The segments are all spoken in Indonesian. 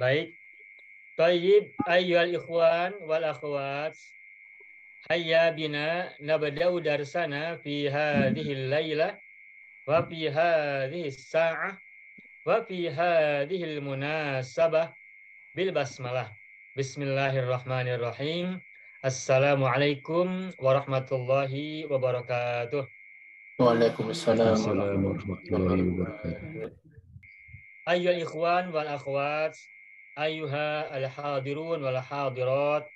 Baik. Tayyib ayyuhal ikhwan wal akhwat. Hayya bina nabda'u darsana fi hadhil lailah wa fi hadhihi sa'ah wa fi hadhil munasabah bil basmalah. Bismillahirrahmanirrahim. Assalamualaikum warahmatullahi wabarakatuh. Waalaikumsalam Assalamualaikum warahmatullahi wabarakatuh. Ayyuhal ikhwan wal akhwat, ayyuha al-hadirun wal hadirat,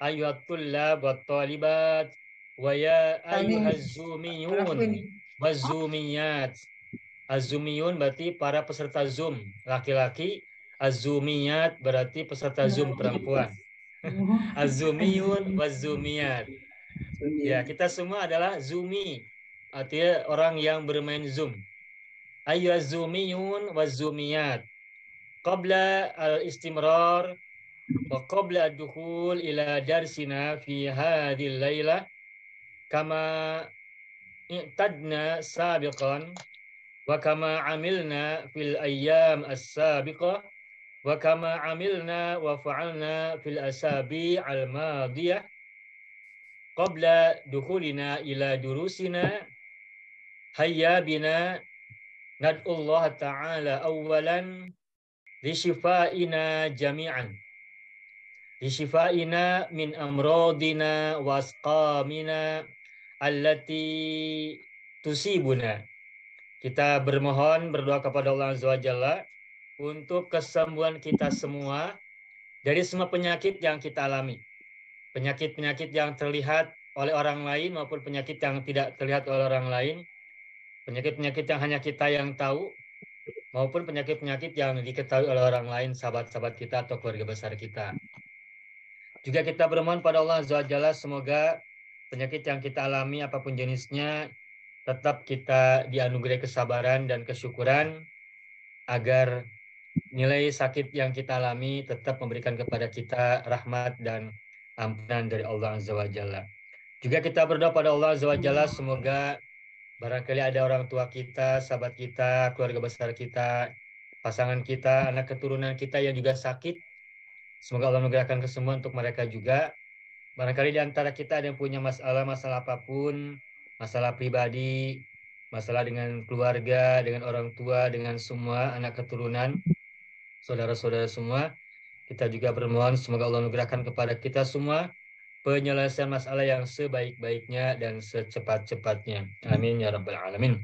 ayyuhat tullab wat talibat, wa ya ayyuhaz zumiyun waz zumiyat. Az-zumiyun berarti para peserta Zoom laki-laki, az-zumiyat berarti peserta Zoom perempuan. Az-zumiyun waz zumiyat. Ya, kita semua adalah zumi, artinya orang yang bermain Zoom. Ayyuhaz zumiyun waz zumiyat. Qabla al-istimrar wa qabla ad-dukhul ila darsina fi hadhil lailah kama i'tadna sabiqan wa kama amilna fil ayyam as-sabiqah wa kama amilna wa fa'alna fil asabi' al-madiyah qabla dukhulina ila durusina. Hayya bina nad'ullah ta'ala awwalan li shifaina jami'an, li shifaina min amradina wa asqamina allati tusibuna. Kita bermohon, berdoa kepada Allah Azza wa Jalla untuk kesembuhan kita semua dari semua penyakit yang kita alami. Penyakit-penyakit yang terlihat oleh orang lain maupun penyakit yang tidak terlihat oleh orang lain. Penyakit-penyakit yang hanya kita yang tahu maupun penyakit-penyakit yang diketahui oleh orang lain, sahabat-sahabat kita atau keluarga besar kita. Juga kita bermohon pada Allah Azza wa Jalla semoga penyakit yang kita alami apapun jenisnya tetap kita dianugerahi kesabaran dan kesyukuran agar nilai sakit yang kita alami tetap memberikan kepada kita rahmat dan ampunan dari Allah Azza wa Jalla. Juga kita berdoa pada Allah Azza wa Jalla semoga barangkali ada orang tua kita, sahabat kita, keluarga besar kita, pasangan kita, anak keturunan kita yang juga sakit. Semoga Allah mengerahkan kesembuhan untuk mereka juga. Barangkali di antara kita ada yang punya masalah apapun, masalah pribadi, masalah dengan keluarga, dengan orang tua, dengan semua anak keturunan, saudara-saudara semua. Kita juga bermohon semoga Allah mengerahkan kepada kita semua penyelesaian masalah yang sebaik-baiknya dan secepat-cepatnya. Amin ya rabbal alamin.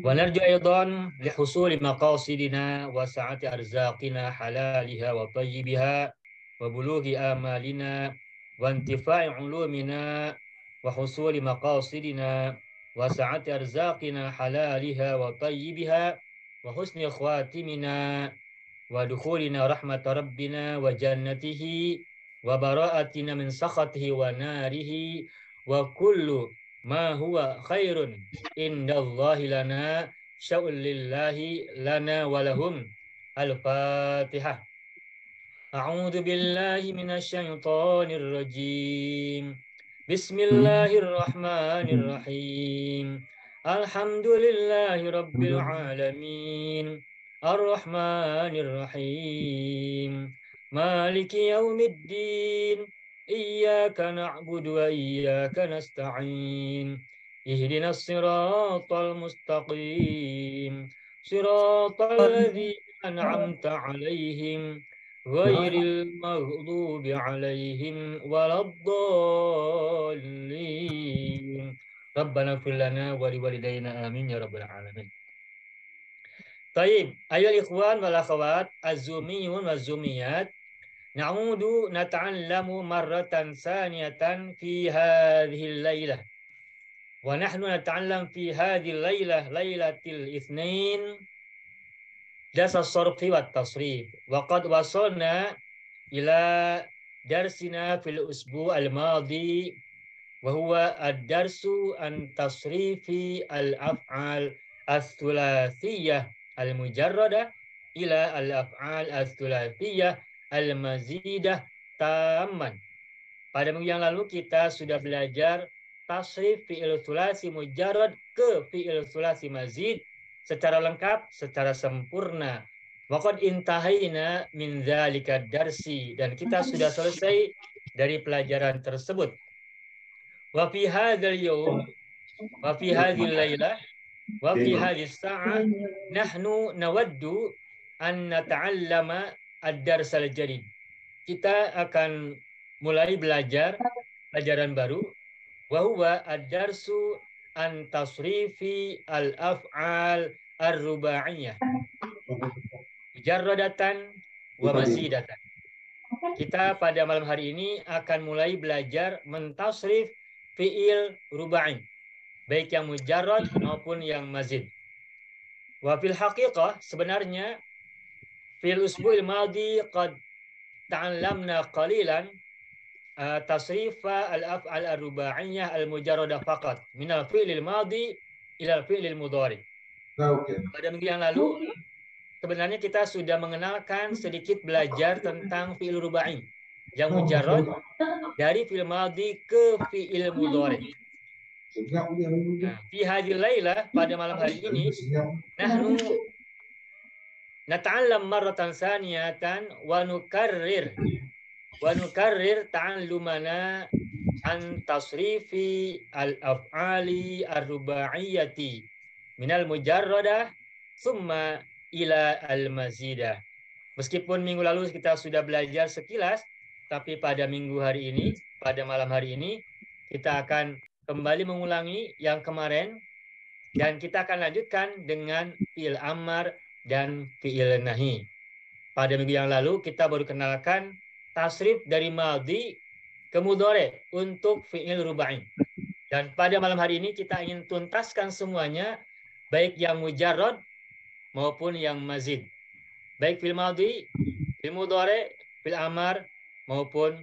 Wa narju aidan li husuli maqasidina wa sa'ati arzaqina halaliha wa tayyibiha wa bulughi amalina wa intifa'i ulumina wa husuli maqasidina wa sa'ati arzaqina halaliha wa tayyibiha wa husni khatimina wa dukhulina rahmat rabbina wa jannatihi wa bara'atina min sakhatihi wa narihi wa kullu ma huwa khairun indallahi lana sya'ul lillahi lana wa lahum. Al-Fatihah. A'udzu billahi minasy syaithanir rajim. Bismillahirrahmanirrahim. Alhamdulillahi rabbil alamin. Ar-Rahmanir Rahim. Maliki yaumiddin. Iyyaka na'budu wa iyyaka nasta'in. Ihdinas siratal mustaqim. Siratal ladzina an'amta 'alaihim ghairil maghdubi 'alaihim waladdallin. Rabbana ighfir lana wa liwalidayna amin ya rabbal alamin. Taib, ayyuhal ikhwan wal akhwat, az-zumiyun waz-zumiyat, na'udu nata'allamu marratan saniyatan fi hadhil lailah. Wa nahnu nata'allam fi hadhil lailah lailatil itsnain dasas sarfi wat tasrif. Wa qad wasalna ila darsina fil usbu' al-madi wa huwa ad-darsu an tasrifi al-af'al ats-tsulatsiyah al-mujarradah ila al-af'al ats-tsulatsiyah al-mazidah tamman. Pada minggu yang lalu kita sudah belajar tasrif fi'il tsulasi mujarrad ke fi'il tsulasi mazid secara lengkap, secara sempurna Waqad intahaina min dzalika darsi, dan kita sudah selesai dari pelajaran tersebut. Wa fi hadzal yaum wa fi hadzil lailah wa fi hadzis sa'ah nahnu nawaddu an nata'allama ad-darsal jadid. Kita akan mulai belajar pelajaran baru, wa huwa ad-darsu an tasrifi al-af'al ar-rubaiyah mujarradatan wa mazidatan. Kita pada malam hari ini akan mulai belajar mentasrif fi'il rubai, baik yang mujarrad maupun yang mazid. Wa fil haqiqah, sebenarnya fil usbu'il madi qad ta'allamna qalilan tasrifa al-af'al ar-rubaiyah al-mujarradah faqat min al-fi'lil madi ila al-fi'lil mudhari. Pada minggu yang lalu sebenarnya kita sudah mengenalkan sedikit belajar tentang fi'il rubai yang mujarrad dari fi'il madhi ke fi'il mudhari. Nah, fi hadhil lailah, pada malam hari ini, nahnu nata'allam marratan saniyatan wa nukarrir ta'allumana an tasrifi al-af'ali ar-rubaiyati minal mujarradah summa ila al-mazidah. Meskipun minggu lalu kita sudah belajar sekilas, tapi pada minggu hari ini, pada malam hari ini, kita akan kembali mengulangi yang kemarin, dan kita akan lanjutkan dengan fi'il amar dan fi'il nahi. Pada minggu yang lalu kita baru kenalkan tasrif dari madhi ke mudhari untuk fi'il rubai. Dan pada malam hari ini kita ingin tuntaskan semuanya, baik yang mujarrad maupun yang mazid, baik fil madhi, fil mudhari, fil amar maupun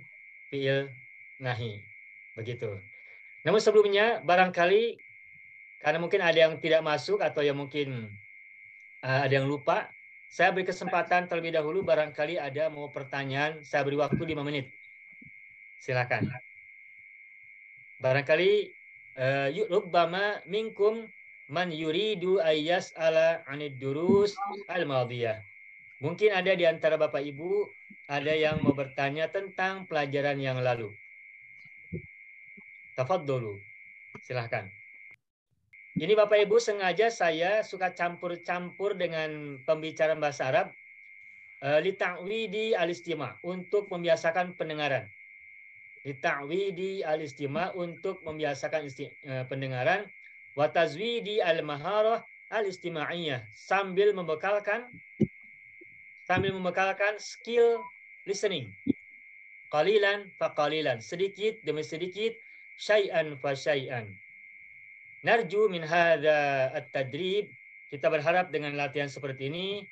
fi'il nahi. Begitu. Namun sebelumnya barangkali karena mungkin ada yang tidak masuk atau yang mungkin ada yang lupa, saya beri kesempatan terlebih dahulu, barangkali ada mau pertanyaan, saya beri waktu 5 menit. Silakan. Barangkali rubbama minkum man yuridu ayyas ala anid durus al-madiyah. Mungkin ada di antara Bapak Ibu ada yang mau bertanya tentang pelajaran yang lalu. Tafadholu. Silahkan. Ini Bapak Ibu sengaja saya suka campur-campur dengan pembicaraan bahasa Arab li ta'widi al-istima', untuk membiasakan pendengaran. Li ta'widi al-istima', untuk membiasakan pendengaran. Wa tazwidi al-maharah al-istima'iyah, sambil membekalkan skill listening. Qalilan fa qalilan, sedikit demi sedikit, syai'an fa syai'an. Narju min hadza at-tadrib, kita berharap dengan latihan seperti ini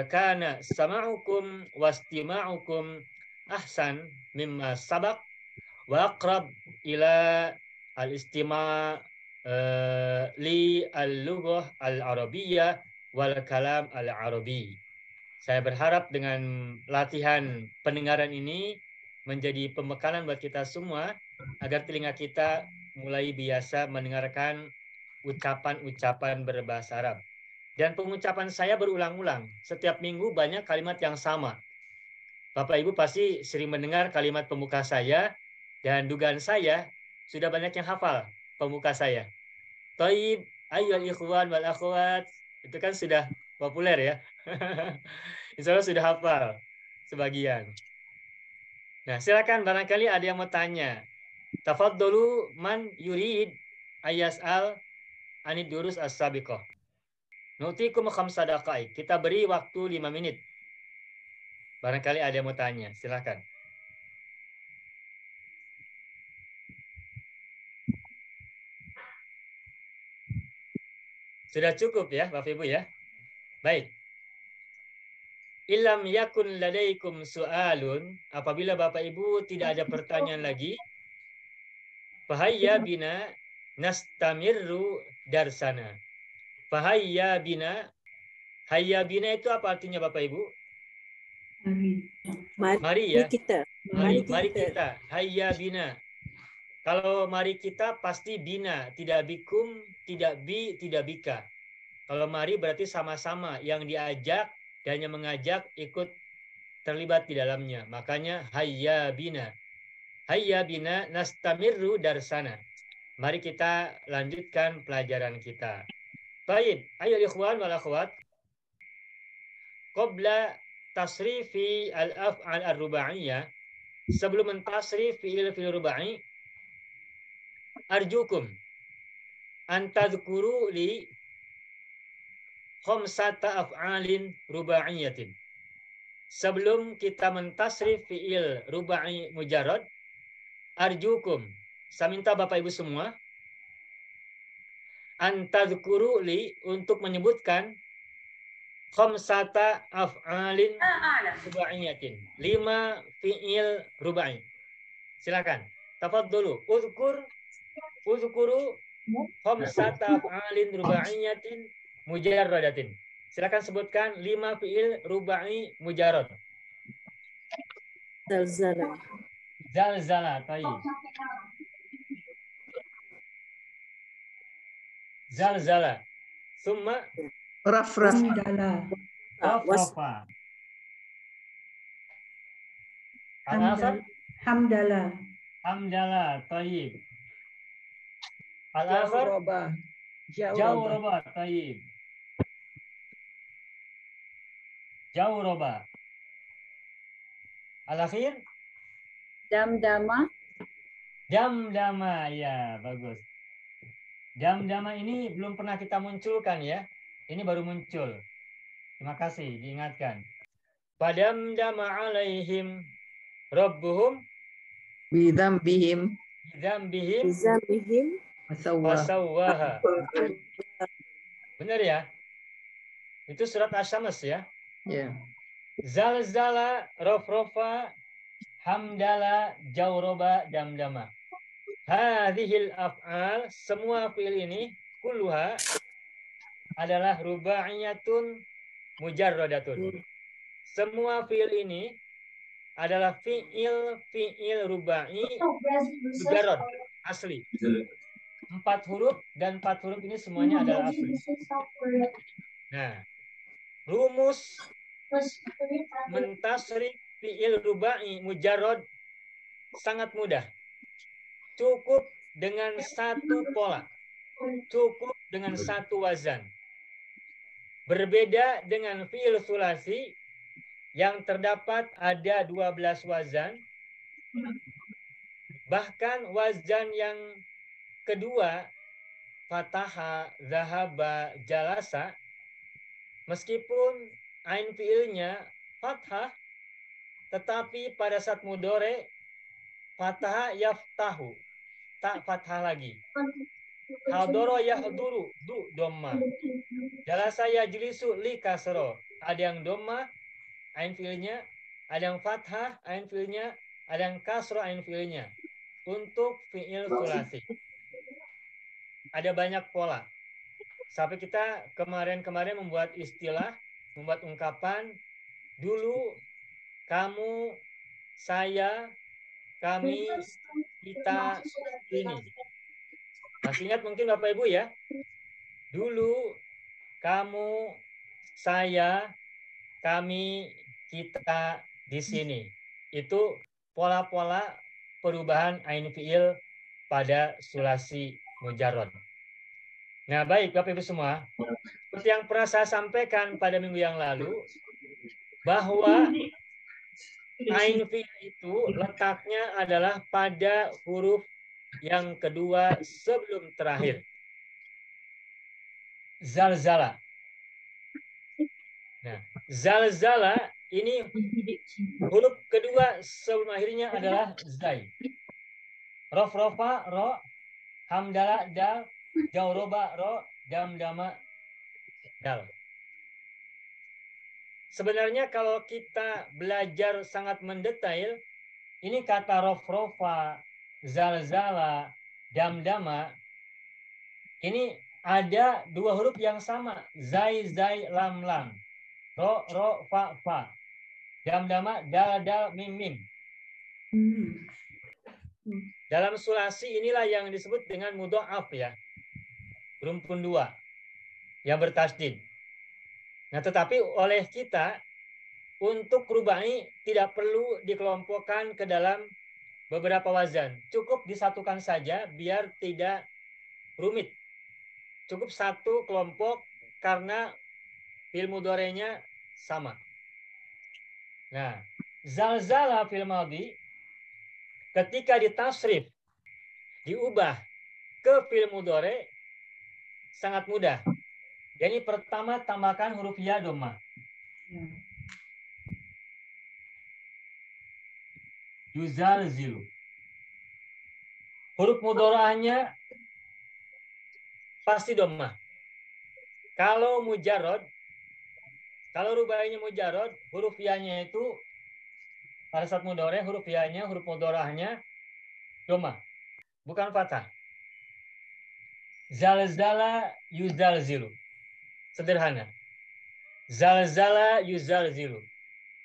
kana sama'ukum wastima'ukum ahsan mimma sabaq wa aqrab ila al-istima' li al-lughah al-arabiyyah wal kalam al-arabi. Saya berharap dengan latihan pendengaran ini menjadi pembekalan buat kita semua agar telinga kita mulai biasa mendengarkan ucapan-ucapan berbahasa Arab. Dan pengucapan saya berulang-ulang. Setiap minggu banyak kalimat yang sama. Bapak Ibu pasti sering mendengar kalimat pembuka saya, dan dugaan saya sudah banyak yang hafal pembuka saya. Thayyib, ayyuhal ikhwan wal akhwat, itu kan sudah populer ya. Insya Allah sudah hafal sebagian. Nah, silakan barangkali ada yang mau tanya. Tafadholu man yurid ayas'al anid durus as-sabiqah. Nutikum khamsa daqaik. Kita beri waktu 5 menit. Barangkali ada yang mau tanya. Silakan. Sudah cukup ya, Bapak Ibu ya? Baik. Ilam yakun ladaikum su'alun, apabila Bapak Ibu tidak ada pertanyaan lagi, fahayya bina nastamirru darsana. Fahayya bina, hayya bina itu apa artinya Bapak Ibu? Mari ya. Mari kita. Hayya bina. Kalau mari kita pasti bina, tidak bikum, tidak bi, tidak bika. Kalau mari berarti sama-sama, yang diajak dan yang mengajak ikut terlibat di dalamnya. Makanya hayya bina. Hayya bina nastamirru darsana. Mari kita lanjutkan pelajaran kita. Baik, ayo ikhwan wal akhwat. Qabla tasrifi al-af'al ar-rubaiyah, sebelum mentasrif fi'il rubai, arjukum an tadhkuru li khamsata af'alin rubaiyatin. Sebelum kita mentasrif fi'il rubai mujarrad, arjukum, saya minta Bapak Ibu semua antadzkuru li, untuk menyebutkan khamsata af'alin rubaiyatin, 5 fi'il rubai. Silakan. Tafadholu. Uzkuru khamsata af'alin rubaiyatin mujarradatin. Silakan sebutkan 5 fi'il rubai mujarrad. Zalzala. Zalzala, tayyib. Zalzala. Summa Hamdala. rafrafa. Al-akhar Hamdala. hamdala, tayyib. Al-akhar jawraba, tayyib. Jawraba. Al-akhir Damdama. damdama, ya bagus. Damdama ini belum pernah kita munculkan ya. Ini baru muncul. Terima kasih, diingatkan. Padamdama alaihim rabbuhum Bidzambihim bidzambihim Zambihim. fasawwaha. Benar ya? Itu surat Asy-Syams ya. ya. Zalzala, rafrafa, hamdala, jawroba, damdama. Hadhil af'al, semua fi'il ini kulluha adalah rubaiyatun mujarradatun. Semua fi'il ini adalah fi'il rubai mujarrad, asli. 4 huruf dan 4 huruf ini semuanya adalah asli. Nah, rumus mentasrif fi'il rubai mujarrad sangat mudah. Cukup dengan satu pola. Cukup dengan satu wazan. Berbeda dengan fi'il sulasi yang terdapat ada 12 wazan. Bahkan wazan yang kedua, fataha, zahaba, jalasa, meskipun ain fi'ilnya fathah, tetapi pada saat mudhari fataha yaftahu, tak fathah lagi. Hadoro yahduru, du dhamma. Jalasa yajlisu li kasro. Ada yang dhamma ain fi'ilnya, ada yang fathah ain fi'ilnya, ada yang kasro ain fi'ilnya. Untuk fi'il sulasi ada banyak pola. Sampai kita kemarin membuat istilah, membuat ungkapan, dulu, kamu, saya, kami, kita, ini. Masih ingat mungkin Bapak Ibu ya? Dulu, kamu, saya, kami, kita, di sini. Itu pola-pola perubahan ain fi'il pada sulasi mujarrad. Nah, baik Bapak Ibu semua. Seperti yang pernah saya sampaikan pada minggu yang lalu, bahwa ain fi'il itu letaknya adalah pada huruf yang kedua sebelum terakhir. Zalzala. Nah, zalzala ini huruf kedua sebelum akhirnya adalah zai. Rafrafa, ro, hamdala, dal, jawroba, ro, damdama, dal. Sebenarnya kalau kita belajar sangat mendetail, ini kata rafrafa, zalzala, damdama, ini ada 2 huruf yang sama. Zai, zai, lam, lam. Ro, ro, fa, fa. Damdama, dal, dal, mim, mim. Dalam sulasi inilah yang disebut dengan mudha'af ya. Rumpun 2 yang bertasdid. Nah, tetapi oleh kita untuk rubai tidak perlu dikelompokkan ke dalam beberapa wazan. Cukup disatukan saja biar tidak rumit. Cukup satu kelompok karena fi'il mudhari'nya sama. Nah, zalzala fi'il madhi ketika ditasrif diubah ke fi'il mudhari' sangat mudah. Jadi pertama tambahkan huruf ya dhamma. Yuzalzilu. Huruf mudhari'nya pasti dhamma. Kalau mujarrad, kalau rubainya mujarrad, huruf ya-nya itu pada saat mudhari' huruf ya-nya, huruf mudhari'nya dhamma, bukan fathah. Zalzala yuzalzilu. Sederhana. Zalzala yuzalzilu.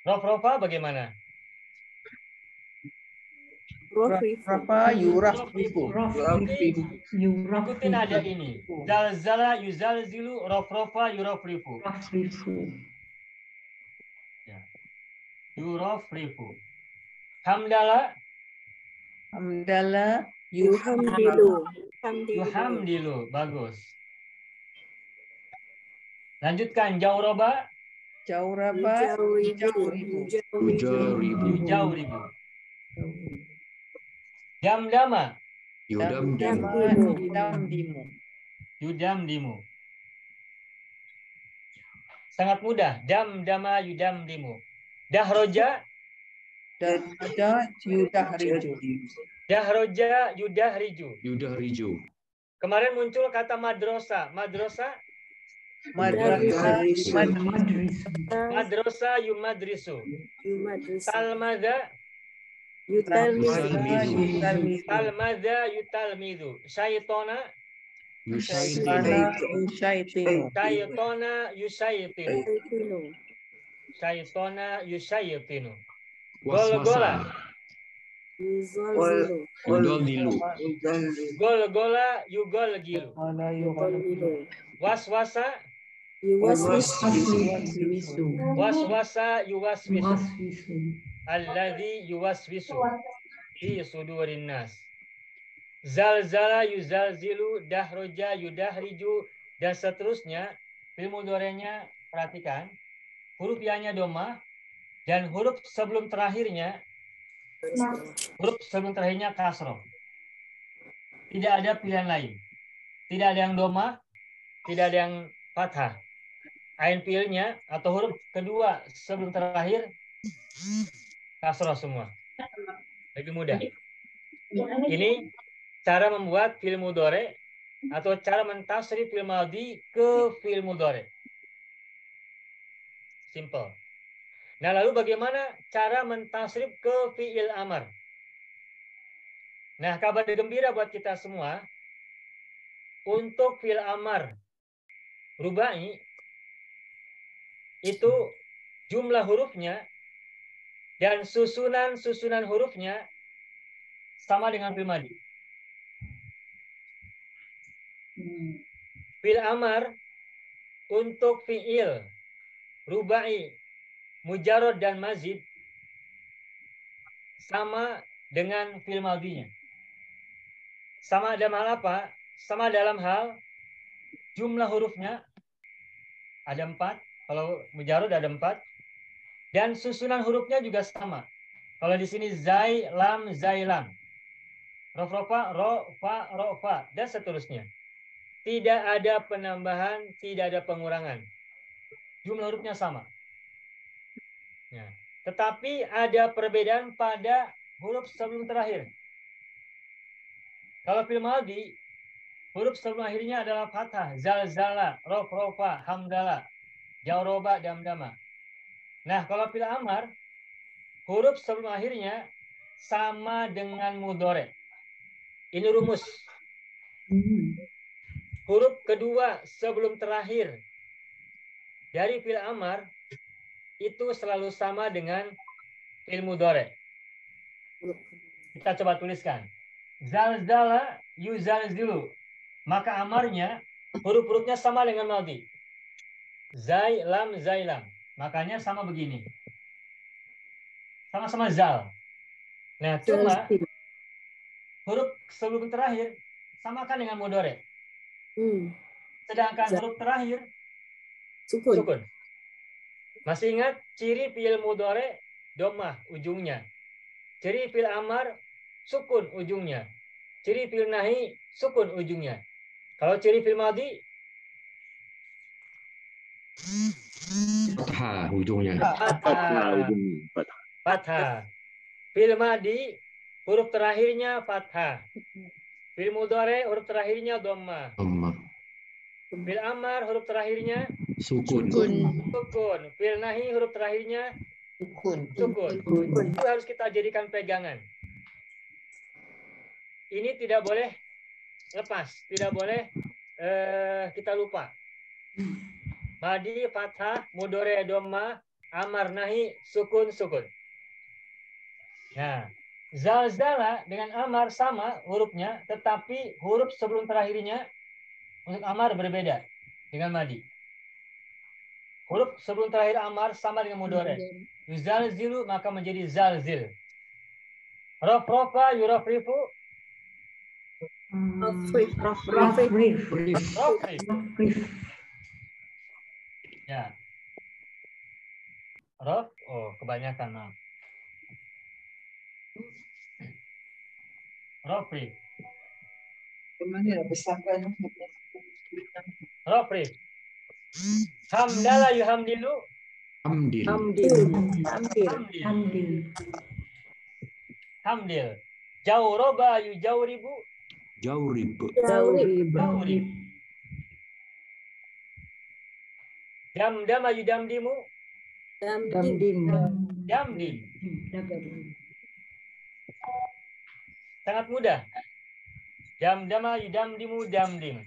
Rof-rofa bagaimana? Rafa yurafrifu. Ikuti nada ini. Zalzala yuzalzilu, rof-rofa yurafrifu. Ya. Yurafrifu. Hamdala Hamdala Yuhamdilu. yuhamdilu. Bagus. Lanjutkan. Jauroba Jauraba Yujawribu. Yujaribu. yujauribu. Damdama Yudamdimu. Yudamdimu. yudamdimu. Sangat mudah. Damdama yudamdimu. Dahroja Dada yudahriju. dahroja yudahriju. Yudahriju. Kemarin muncul kata madrosa. Madrosa Madrasah madrosa yumadrisu. Talmaza Yutalmizu. talmaza yutalmizu. Syaitona Syaitinu. syaitona yusyayitinu. Yutalmizu. Syaitona yusyayitinu. Gol-gola Yuzalzilu. Yudaldilu. gol-gola yugol-gilu. Yutalmizu. Was-wasa Yuwaswisu. was-wasa yuwaswisu. Alladzi yuwaswisu fi sudurin nas. Zalzala yuzalzilu, dahroja yudahriju, dan seterusnya. Fi'il mudhari'nya perhatikan. Huruf ya-nya dhamma dan huruf sebelum terakhirnya kasroh. Tidak ada pilihan lain. Tidak ada yang dhamma, tidak ada yang fathah. Ain fi'ilnya atau huruf kedua sebelum terakhir kasroh semua. Lebih mudah. Ini cara membuat fi'il mudhari atau cara mentasrif fi'il madhi ke fi'il mudhari. Simple. Nah, lalu bagaimana cara mentasrif ke fi'il amar? Nah, kabar gembira buat kita semua. Untuk fi'il amar rubai itu jumlah hurufnya dan susunan hurufnya sama dengan fi'il madhi. Fi'il amar untuk fi'il rubai, mujarrad dan mazid sama dengan fi'il madhinya. Sama dalam hal apa? Sama dalam hal jumlah hurufnya ada 4. Kalau mujarrad ada 4. Dan susunan hurufnya juga sama. Kalau di sini zai, lam, rof-rofa, ro, fa, dan seterusnya. Tidak ada penambahan, tidak ada pengurangan. Jumlah hurufnya sama. Ya. Tetapi ada perbedaan pada huruf sebelum terakhir. Kalau fi'il madhi, huruf sebelum akhirnya adalah fathah, zalzala, rof-rofa, hamdala, jauroba, damdama. Nah, kalau fi'il amar, huruf sebelum akhirnya sama dengan mudhari. Ini rumus. Huruf kedua sebelum terakhir dari fi'il amar itu selalu sama dengan fi'il mudhari. Kita coba tuliskan. Zalzala yuzalzilu. Maka amarnya huruf-hurufnya sama dengan madhi. Zailam, zailam. Makanya sama begini. Sama-sama zal. Nah, cuma huruf sebelum terakhir samakan dengan mudhari. Sedangkan huruf terakhir sukun. Masih ingat ciri fi'il mudhari dhammah ujungnya. Ciri fi'il amar sukun ujungnya. Ciri fi'il nahi sukun ujungnya. Kalau ciri fi'il madhi Fathah ujungnya. fathah. Fi'il madhi huruf terakhirnya fathah. Fi'il mudhari huruf terakhirnya dhammah. Amma. Fi'il amar huruf terakhirnya Sukun. sukun. Fi'il nahi huruf terakhirnya sukun. Itu harus kita jadikan pegangan. Ini tidak boleh lepas, tidak boleh kita lupa. Madi, fathah, mudhari, dhammah, amar, nahi, sukun. Nah, zalzala dengan amar sama hurufnya, tetapi huruf sebelum terakhirnya untuk amar berbeda dengan madi. Huruf sebelum terakhir amar sama dengan mudhari. Yuzalzilu maka menjadi zalzil. Rafrafa yurafrifu. Rafrif. Rafrif. Ya. Raf, kebanyakan. Nah. Rafrif. Rafrif. Hamdala yuhamdilu. Hamdil. Hamdil. Jawroba yujawribu. Jawrib. Jawrib. Damdama yudamdimu. Damdim. Sangat mudah. Damdama yudamdimu damdim.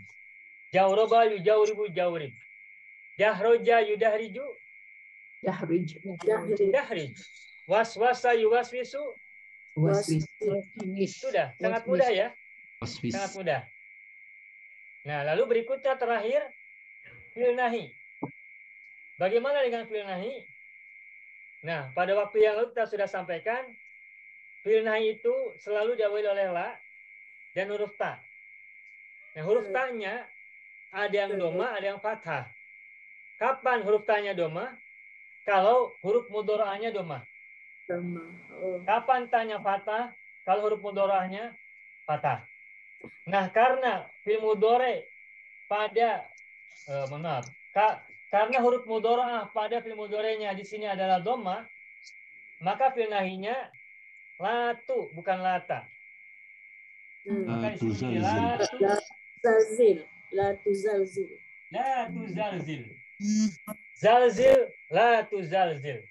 Jawroba yujawribu jawrib. Jahroja yudahriju. Dahrij. Waswasa yuwaswisu. Sudah, sangat mudah ya. Waswis. Sangat mudah. Nah, lalu berikutnya terakhir fi'il nahi. Bagaimana dengan fi'il nahi? Nah, pada waktu yang lalu kita sudah sampaikan fi'il nahi itu selalu diawali oleh la dan huruf ta. Nah, huruf ta-nya ada yang doma, ada yang fathah. Kapan huruf ta-nya doma? Kalau huruf mudhari'nya doma. Kapan ta-nya fathah? Kalau huruf mudhari'nya fathah. Nah, karena fi'il mudhari pada karena huruf mudhari'ah pada fi'il mudhari'nya di sini adalah dhamma, maka fi'il nahinya latu bukan lata. Maka di sini latu zalzil. Zalzil latu zalzil.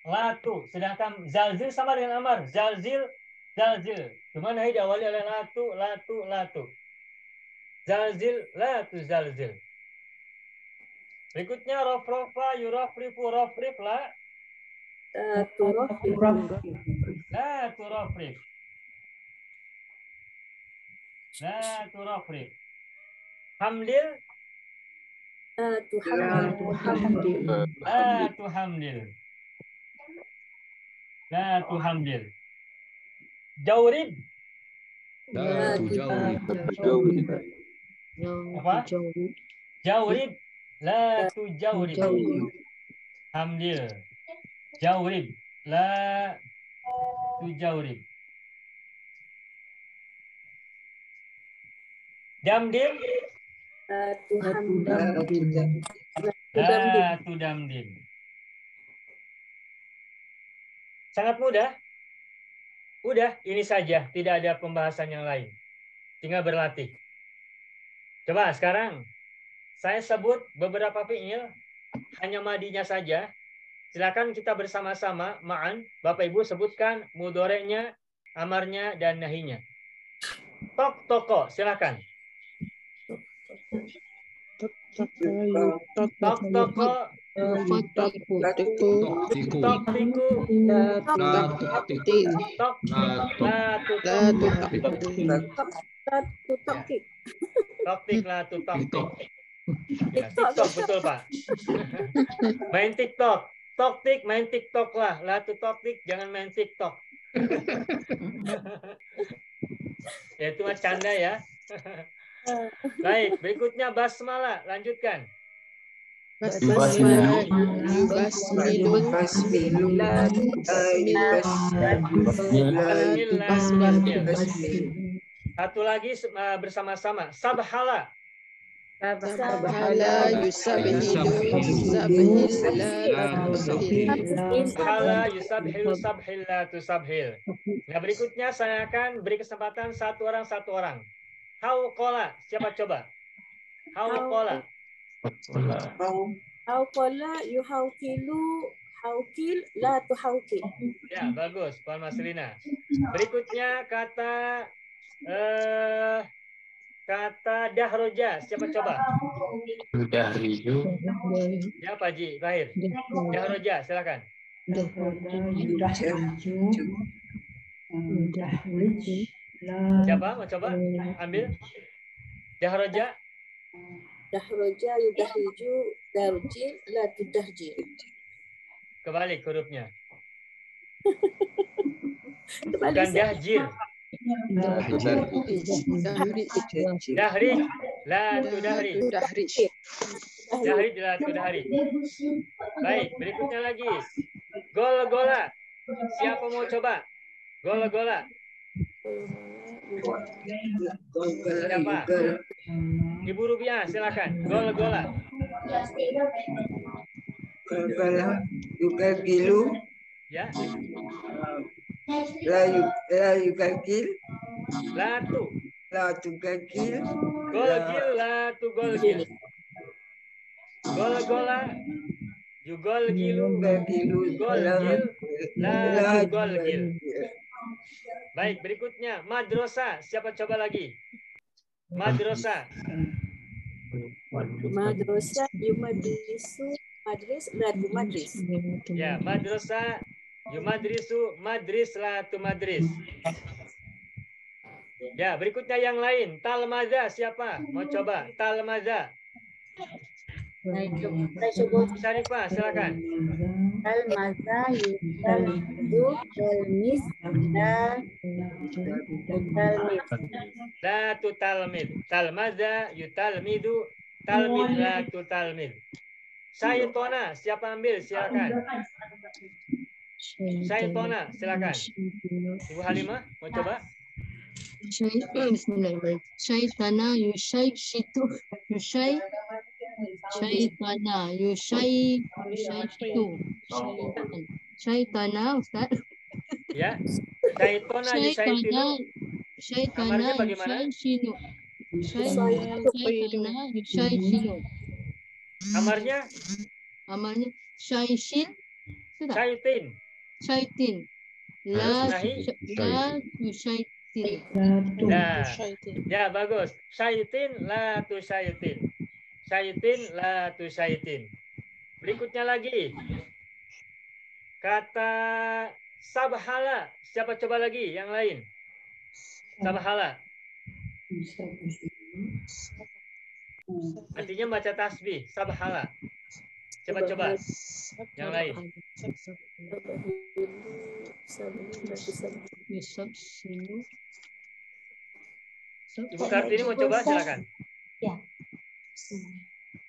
Latu, sedangkan zalzil sama dengan amar. Zalzil. Cuma nahi diawali oleh latu. Zalzil latu zalzil. Berikutnya rafrafa yurafrifu rafrif la turafrif. Hamdil la tuhamdil. Jawrib. La tujawrib. Apa? Jawrib. La tujawrib. Hamdil. Jawrib. La tujawrib. Damdim. La tudamdim. Sangat mudah. Udah, ini saja. Tidak ada pembahasan yang lain. Tinggal berlatih. Coba sekarang saya sebut beberapa fi'il, hanya madinya saja. Silakan kita bersama-sama, ma'an. Bapak Ibu sebutkan mudhari'nya, amarnya, dan nahinya. Toko, silakan. Toko. Ya, TikTok betul Pak. Main TikTok. Toktik main TikTok lah. Latu toktik jangan main TikTok. Ya itu mah canda ya. Baik, berikutnya basmalah. Lanjutkan. Basmalah. Satu lagi bersama-sama. Sabhala. Sabhala yusabhilu Sabhala yusabhilu sabhil la tusabhil. Nah berikutnya saya akan beri kesempatan satu orang. Hauqala. Siapa coba? Hauqala. Hauqala yuhauqilu hauqil la tuhauqil. Ya, bagus, Puan Maslina. Berikutnya kata dahroja. Siapa coba? Dahriju. Ya, Pak Haji, Zahir. Dahroja, silakan. Siapa mau coba? Ambil. Dahroja. Dahroja yudahriju darjil la tudahjil. Kebalik hurufnya. Bukan dahjil. Dahrij. La tudahrij. Dahrij la tudahrij. Baik, berikutnya lagi. Gol-gola. Siapa mau coba? Gol-gola. Siapa? Ibu Rubiah, silakan. Gol-gola. Yugagilu Ya. la yugagil Latu. la tugagil Golgil latu golgil. Gol-gola. Yugolgilu. Golgil latu golgil. Baik, berikutnya madrasah. Siapa coba lagi? Madrasah. Madrasah yumadrisu madris la tumadris. Ya, madrasah yumadrisu madris la tu madris. Ya, berikutnya yang lain. Talmaza siapa? Mau coba? Talmaza. Syarifah, silakan. Talmaza yutalmizu talmiz La tu talmid. Talmaza yutalmidu talmid la tu talmid. Syaitona, siapa ambil? Silakan. Syaitona, silakan. Ibu Halimah, mau coba? Bismillahirrahmanirrahim. Syaitana yushayyitu Syaitana Ustaz. Ya. Syaitona yushayyitu. Kamarnya bagaimana? Syaitana yushayyitu. Kamarnya? Amarnya syaitin. Syaitin. La yushayyitin. Nah, ya bagus. Syaitin la tu syaitin. Syaitin la tu syaitin. Berikutnya lagi. Kata sabhala. Siapa coba lagi yang lain? Sabhala. Artinya baca tasbih. Sabhala. Coba-coba. Yang lain. Ibu Kartini mau coba, silakan. Ya.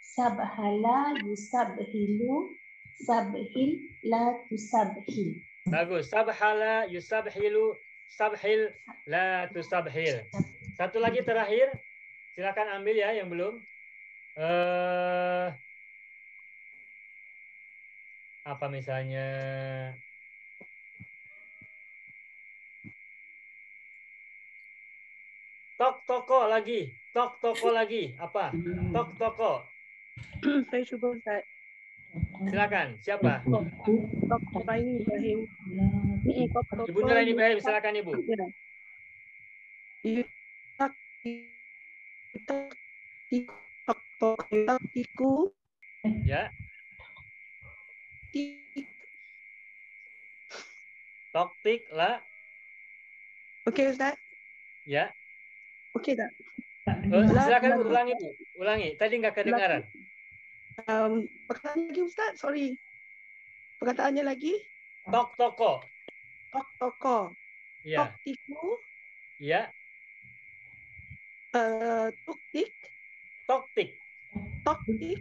Sabhala yusabhilu sabhil la tusabhil. Bagus. Sabhala yusabhilu sabhil la tusabhil. Satu lagi terakhir. Silakan ambil ya yang belum. Apa misalnya? Tok toko lagi. Apa? Tok toko. Saya coba Ustaz. Silakan. Siapa? Tok Nuraini Ibrahim. Ibu Nuraini Ibrahim, silakan Ibu. Ya. Toktik lah. Oke Ustaz. Ya. Oke tak? Silakan ulangi Bu, ulangi. Tadi nggak kedengaran. Perkataan lagi Ustaz, sorry. Perkataannya lagi. Tok toko. Tok toko. Ya. Tok tiku. Ya. Tuk tik. Tok tik. Tok tik.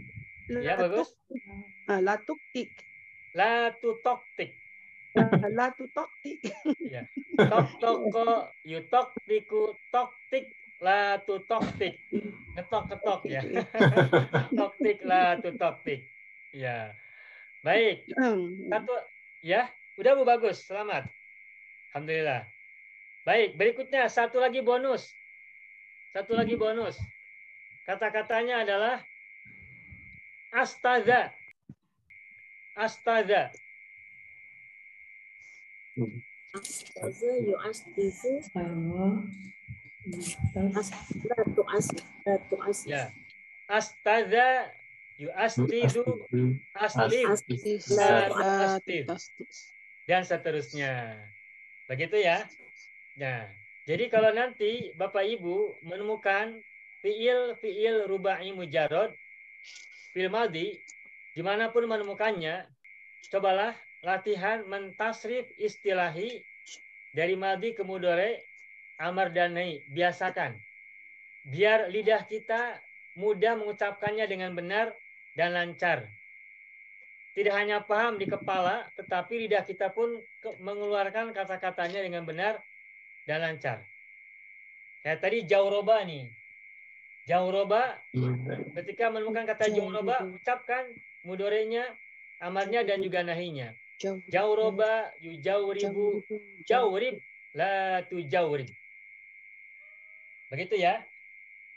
Ya bagus. Latuk tik. Latu tok tik. Latu tok tik. Ya. Tok toko, you tok tiku, tok tik, latu tok tik. Ketok ya. Tok tik, latu tok tik. Ya. Baik. Satu ya, udah Bu, bagus. Selamat. Alhamdulillah. Baik, berikutnya satu lagi bonus. Satu lagi bonus. Kata-katanya adalah astaza. Astaza. Astaza yu'astizu. Latu asif. Ya. Astaza yu'astizu aslif. Dan seterusnya. Begitu ya. Nah, jadi kalau nanti Bapak Ibu menemukan fiil rubai mujarrad fil madhi, dimanapun menemukannya, cobalah latihan mentasrif istilahi dari madhi ke mudhari, amar dan nahi. Biasakan. Biar lidah kita mudah mengucapkannya dengan benar dan lancar. Tidak hanya paham di kepala, tetapi lidah kita pun mengeluarkan kata-katanya dengan benar dan lancar. Kayak tadi jauroba nih. Jauroba, ketika menemukan kata jauroba, ucapkan mudhari'nya, amarnya dan juga nahinya. Jauroba, yujauribu, jaurib, la tujaurib. Begitu ya.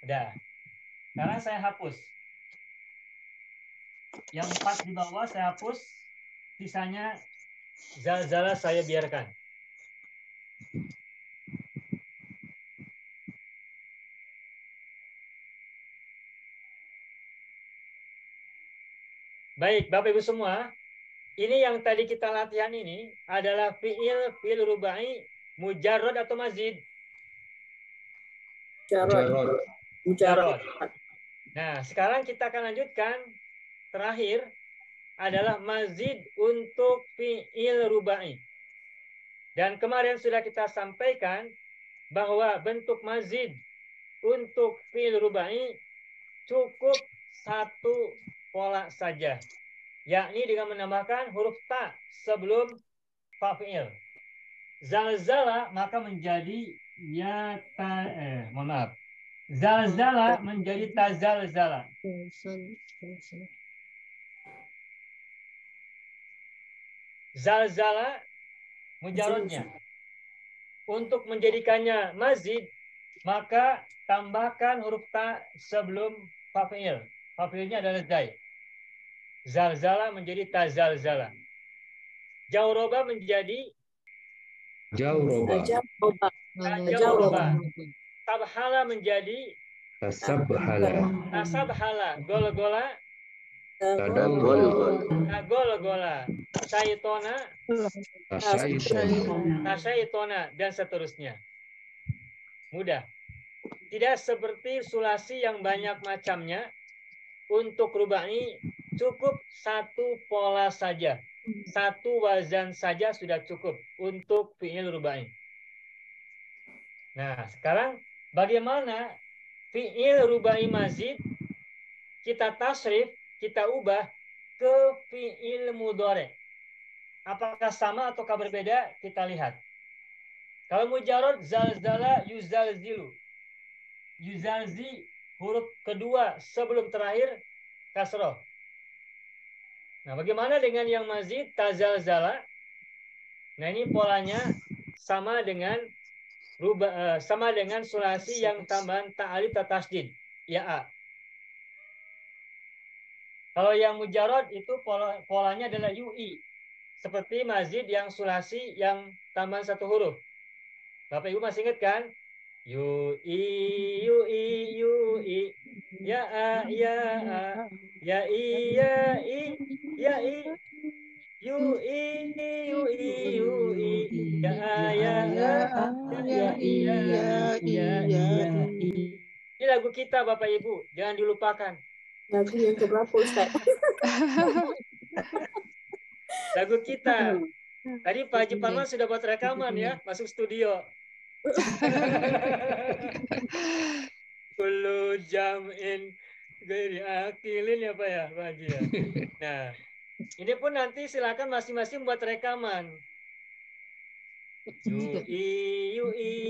Udah. Sekarang saya hapus. Yang 4 di bawah saya hapus. Sisanya zalzala saya biarkan. Baik, Bapak Ibu semua, ini yang tadi kita latihan ini adalah fiil rubai mujarrad atau mazid? Mujarrad. Nah, sekarang kita akan lanjutkan. Terakhir adalah mazid untuk fiil rubai. Dan kemarin sudah kita sampaikan bahwa bentuk mazid untuk fiil rubai cukup satu pola saja, yakni dengan menambahkan huruf ta sebelum fa'il. Zalzala maka menjadi zalzala menjadi tazalzala. Zalzala mujarradnya. Untuk menjadikannya mazid, maka tambahkan huruf ta sebelum fa'il. Fa'ilnya adalah zai. Zalzala menjadi tazalzala. Jauroba menjadi Jauroba. Sabhala menjadi Sabhala. Gol-gola. Gol-gola. Saitona. Dan seterusnya. Mudah. Tidak seperti sulasi yang banyak macamnya. Untuk rubai cukup satu pola saja. Satu wazan saja sudah cukup untuk fi'il rubai. Nah, sekarang bagaimana fi'il rubai mazid kita tasrif, kita ubah ke fi'il mudhari. Apakah sama ataukah berbeda? Kita lihat. Kalau mujarrad zalzala yuzalzilu. Yuzalzi huruf kedua sebelum terakhir kasroh. Nah, bagaimana dengan yang mazid tazalzala? Nah, ini polanya sama dengan sulasi yang tambahan ta'alif tasdid, ya a. Kalau yang mujarrad itu polanya adalah UI. Seperti mazid yang sulasi yang tambahan satu huruf. Bapak Ibu masih ingat kan? Yui, ya a, ya a, ya i, ya i, ya i, yui, ya a, ya a, ya i, ya i. Ini lagu kita Bapak Ibu, jangan dilupakan. Lagu yang keberapa Ustaz? Lagu kita. Tadi Pak Haji Parman sudah buat rekaman ya, masuk studio. Kullu jam'in ghairi akilin ya Pak ya, Pak Haji ya. Nah, ini pun nanti silakan masing-masing buat rekaman. Yui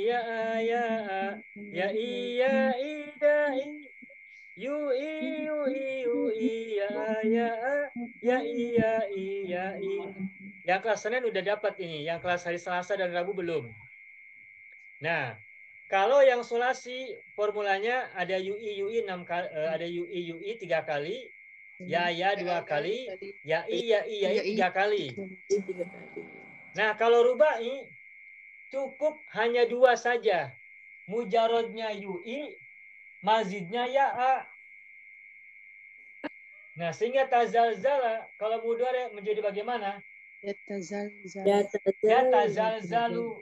ya ya iya ida yui ya iya Yang kelas Senin udah dapat ini, yang kelas hari Selasa dan Rabu belum. Nah, kalau yang solasi formulanya ada yui 6 kali, ada yui 3 kali, ya 2 kali, ya 3 kali. Nah, kalau rubai cukup hanya 2 saja. Mujarodnya yui, mazidnya ya a. Nah, sehingga tazalzala kalau mudhari menjadi bagaimana? Yatazalzalu.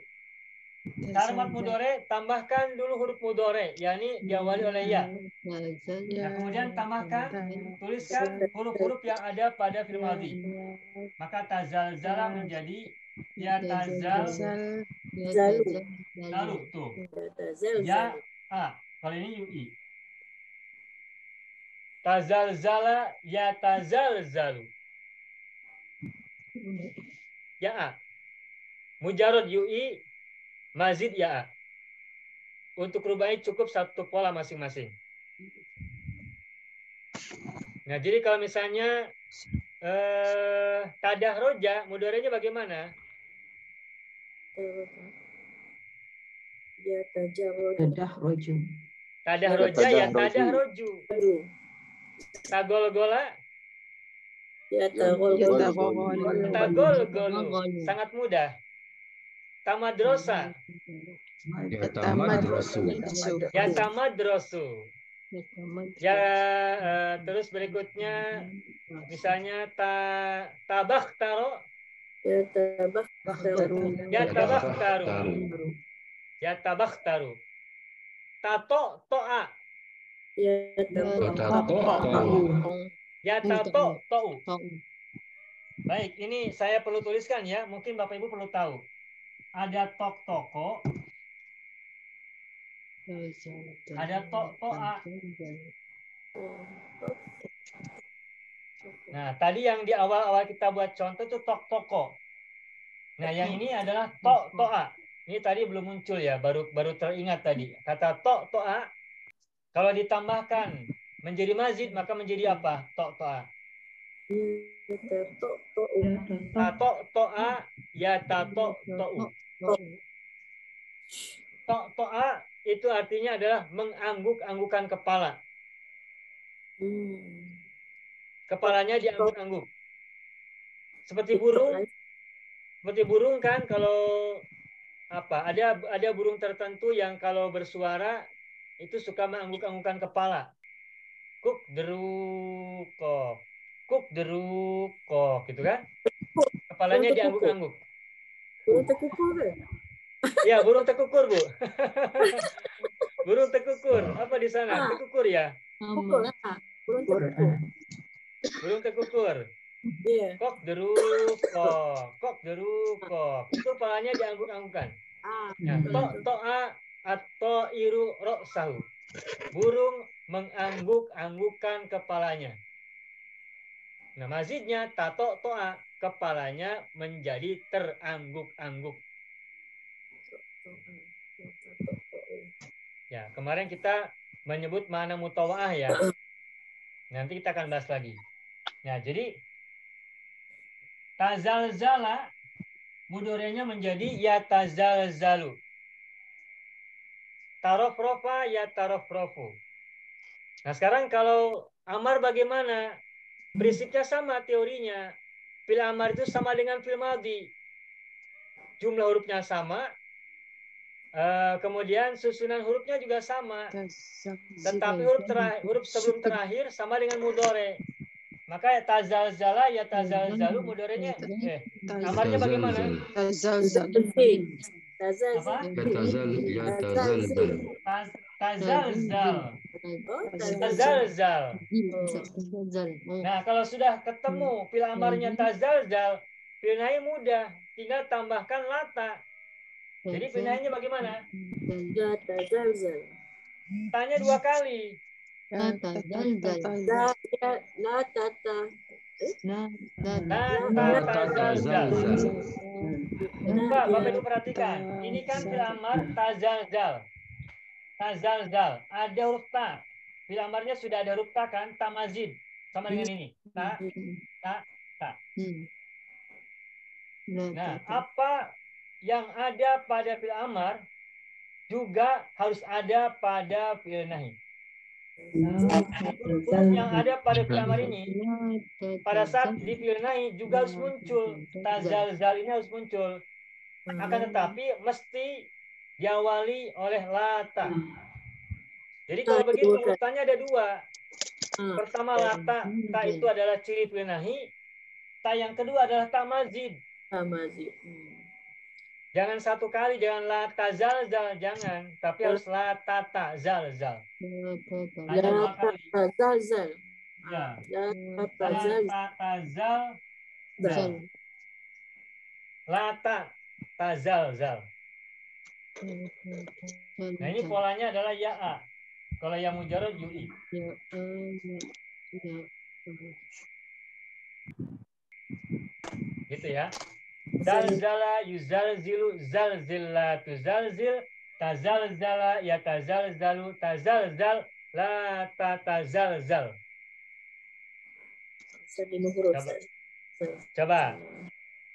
Kalimat mudhari tambahkan dulu huruf mudhari, yakni diawali oleh ya. Nah, kemudian tambahkan, tuliskan huruf-huruf yang ada pada fi'il madhi. Maka tazalzala menjadi lalu tuh. Ya a. Kalau ini yui. Tazalzala yatazalzalu. Ya a. Mujarad yui, mazid ya a. Untuk rubai cukup 1 pola masing-masing. Nah, jadi kalau misalnya tadah roja, mudhari'nya bagaimana? Ya Tadah roju. Tadah roja ya tadah roju. Tagol-gola Ya tagol-golu. tagol-golu. Sangat mudah. Tamadrosa Ya tamadrosu. ya tamadrosu. Ya terus berikutnya misalnya tabakhtaru Ya tabakhtaru. ya tabakhtaru. Ya tabakhtaru. Tato to'a Ya ya tato to'u. Baik, ini saya perlu tuliskan ya. Mungkin Bapak Ibu perlu tahu. Ada tok toko, ada tok to'a. Nah, tadi yang di awal-awal kita buat contoh itu tok toko. Nah, yang ini adalah tok to'a. Ini tadi belum muncul ya, baru teringat tadi. Kata tok to'a, kalau ditambahkan menjadi mazid maka menjadi apa? Tok to'a. Tato to'a ya tato to'u. Tok to'a itu artinya adalah mengangguk-anggukan kepala. Kepalanya diangguk-angguk. Seperti burung kan kalau apa? Ada burung tertentu yang kalau bersuara itu suka mengangguk-anggukan kepala. Kuk deruk kok gitu kan? Kepalanya diangguk-angguk. Burung tekukur. Ya, burung tekukur, Bu. Burung tekukur. Apa di sana? Tekukur ya? Burung tekukur. Burung tekukur. Iya. Kok deruk kok. Itu kepalanya diangguk-anggukan. Nah, to'a atau iru roksahu. Burung mengangguk-anggukan kepalanya. Nah, mazidnya tato to'a, kepalanya menjadi terangguk-angguk. Ya, kemarin kita menyebut mana mutawa'ah ya. Nanti kita akan bahas lagi. Nah, jadi tazalzala mudhari'nya menjadi yatazalzalu. Tarofrofa ya tarofrofu. Nah, sekarang kalau amar bagaimana? Prinsipnya sama teorinya. Fil amar itu sama dengan fil madhi. Jumlah hurufnya sama. Kemudian susunan hurufnya juga sama. Tetapi huruf sebelum terakhir sama dengan mudhari. Maka tazalzala ya tazalzalu mudhari'nya amarnya bagaimana? Tazalzal. Apa? Ya tazalzal. Tazalzal. Oh, Tazalzal. Tazalzal. Oh. Nah, kalau sudah ketemu fi'il amarnya tazalzal, fi'il nahi mudah, tinggal tambahkan lata. Jadi fi'il nahinya bagaimana? La tazalzal. Tanya 2 kali. Tazalzal. La tata. La tazalzal. Coba Bapak Ibu perhatikan. Ini kan fi'il amar tazalzal. Tazalzal. Ada huruf ta. Fi'il amarnya sudah ada huruf ta kan? Ta mazid. Sama dengan ini. Ta. Nah, apa yang ada pada fi'il amar juga harus ada pada fi'il nahi. Huruf yang ada pada fi'il amar ini pada saat di fi'il nahi juga harus muncul. Tazalzal ini harus muncul. Akan tetapi mesti diawali oleh lata. Jadi kalau begitu urutannya ada 2. Pertama lata, ta itu adalah ciri fi'il nahi. Ta yang kedua adalah ta mazid. Mazid. Jangan 1 kali, jangan la tazalzal, jangan, tapi harus la tata zalzal. Ada 2 kali. Tazalzal. Ya. La La tazalzal. tazalzal. Lata tazalzal. Nah, ini polanya adalah ya'a. Kalau yang mujarrad yu'i. Gitu ya. Zalzala yuzalzilu zalzilla tuzalzil tazalzala yatazalzalu tazalzal la tatazalzal. Coba.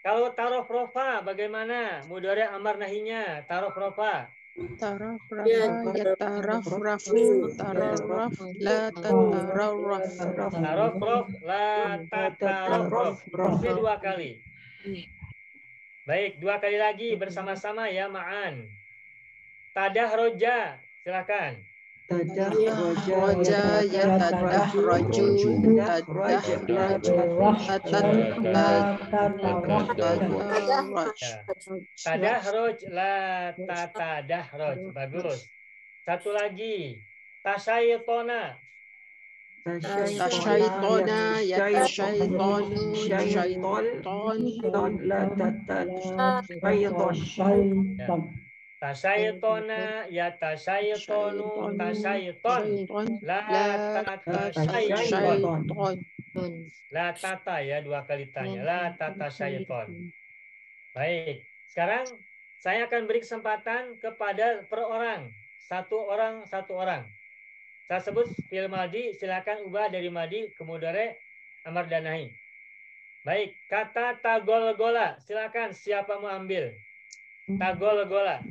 Kalau tarof rofa bagaimana? Mudhari amar nahinya tarof rofa. Taraf rafa yataraf rafu tararaf la tatararaf. Tarof rof la tataraf. Rofnya 2 kali. Baik, 2 kali lagi bersama-sama ya ma'an. Tadah roja, silakan. Tadah roja yatadah rajul tadah tadah roj la tatadah roj. Bagus. Satu lagi. Tasyaytona. Tasyaitona yatasyaitonu syaiton la tatasyaitон. Tasyaytona yatasyaytonu tasyayton la tatasyayton. La tata ya 2 kali tanya. La tatasyayton. Baik. Sekarang saya akan beri kesempatan kepada per orang. 1 orang, 1 orang. Saya sebut fi'il madhi, silakan ubah dari madhi ke mudhari, amar dan nahi. Baik, kata tagol-gola, silakan siapa mau ambil? Tagol-gola.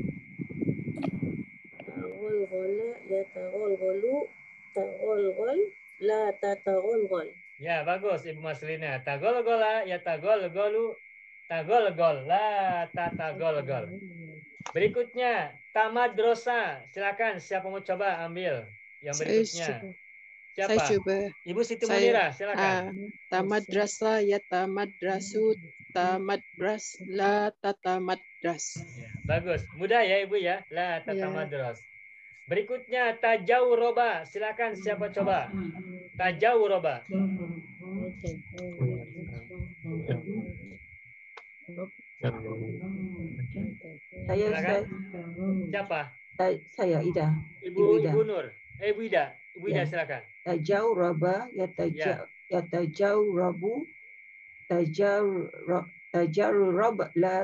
Tagol-gola, ya tagol-golu, tagol-gol, la tatagol-gol. Ya, bagus Ibu Maslina. Tagol-gola, ya tagol-golu, tagol-gol, la tatagol-gol. Berikutnya, tamadrosa, silakan siapa mau coba ambil? Yang berikutnya. Siapa? Saya coba. Ibu Siti Munirah, silakan. Tamadrasa ya tamadrasu tamadras la tatamadras. Ya, bagus. Mudah ya Ibu ya. La tatamadras. Berikutnya tajawuroba. Silakan siapa coba? Tajawuroba. Silakan. Siapa? Saya Ida. Ibu Nur. Ibu Ida. Ibu Ida Ya. silakan. Tajawraba yatajawrabu tajarrab la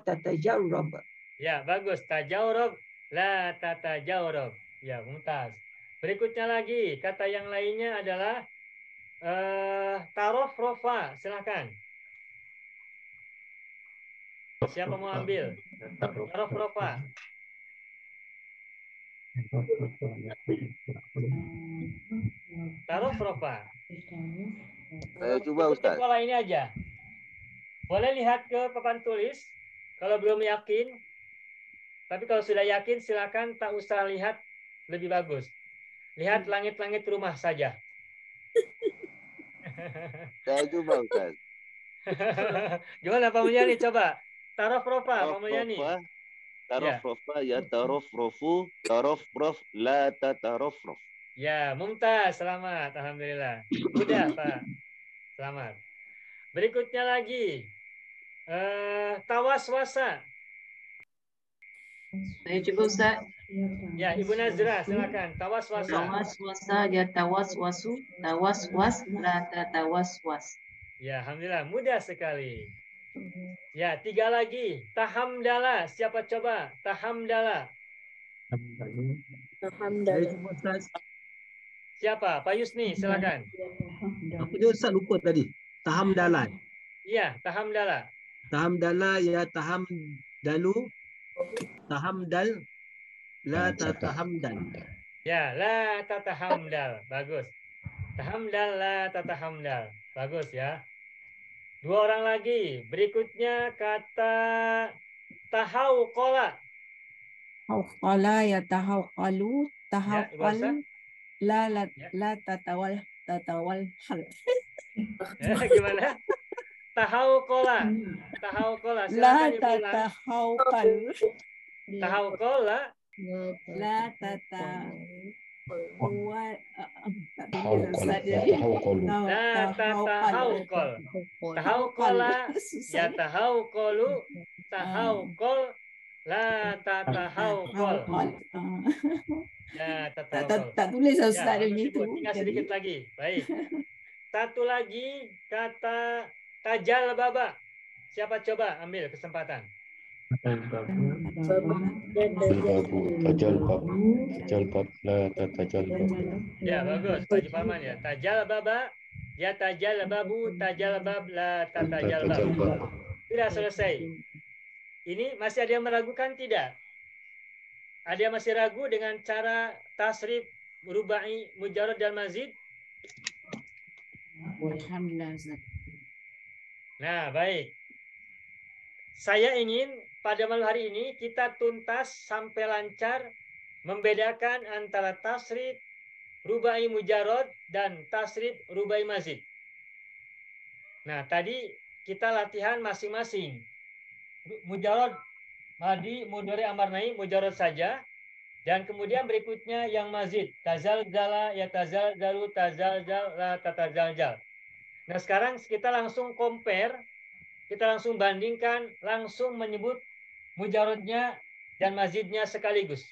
tatajarrab. Ya, bagus. Tajawrob la tatajawrob. Ya, mumtaz. Berikutnya lagi, kata yang lainnya adalah tarof rofa. Silakan. Siapa mau ambil? Tarof rofa. Tarof rofa. Saya coba Ustaz. Pola ini aja. Boleh lihat ke papan tulis. Kalau belum yakin. Tapi kalau sudah yakin silakan tak usah lihat, lebih bagus. Lihat langit-langit rumah saja. Saya coba Ustaz. Gimana Pak Mulyani coba? Tarof rofa Pak Mulyani. Tarafrafa yatarafrafu, tarafraf la tatarafraf. Ya, mumtaz, selamat, alhamdulillah. Mudah, Pak. Selamat. Berikutnya lagi. Tawaswasa. Saya coba Ustaz. Ya, Ibu Nazra, silakan. Tawaswasa. Tawaswasa ya tawaswasu, tawaswas la tatawaswas. Ya, alhamdulillah, mudah sekali. Ya, 3 lagi. Tahamdala. Siapa coba? Tahamdala. Alhamdulillah. Siapa? Pak Yusni, silakan. Apa dia Ustaz lupa tadi? Tahamdala. Iya, tahamdala. Tahamdala ya tahamdalu. Tahamdal la tatahamdal. Ya, la tatahamdal. Bagus. Tahamdal la tatahamdal. Bagus ya. 2 orang lagi. Berikutnya kata tahauqala. Hauqala ya tahauqalu, Ya, tahauqal la tatawal hal. Gimana? Tahauqala. Tahauqala. La Silakan Ibu Lala. tatahauqal. Tahauqala. La tata La tatahauqal. Tahauqala ya tahauqalu. Tahauqal la tatahauqal. Ya, tatahauqal. Tak tulis Ya, Ustaz dia bagus, itu. Ibu. Tinggal sedikit lagi. Baik. Satu lagi kata tajal baba. Siapa coba ambil kesempatan? Tajalbab la tatajalbab. Ya, bagus. Pak Haji Farman ya. Tajal baba ya tajal babu tajal bab la tatajal bab. Sudah selesai. Ini masih ada yang meragukan tidak? Ada yang masih ragu dengan cara tasrif rubai mujarrad dan mazid? Alhamdulillah Ustaz. Nah, baik. Saya ingin pada malam hari ini kita tuntas sampai lancar membedakan antara tasrif rubai mujarrad dan tasrif rubai mazid. Nah, tadi kita latihan masing-masing. Mujarrad, madi, mudhari, amar nahi, mujarrad saja. Dan kemudian berikutnya yang mazid. Tazalzala, ya tazalzalu, tazalzal, la tatazalzal. Nah, sekarang kita langsung compare, kita langsung bandingkan, langsung menyebut mujarradnya dan mazidnya sekaligus.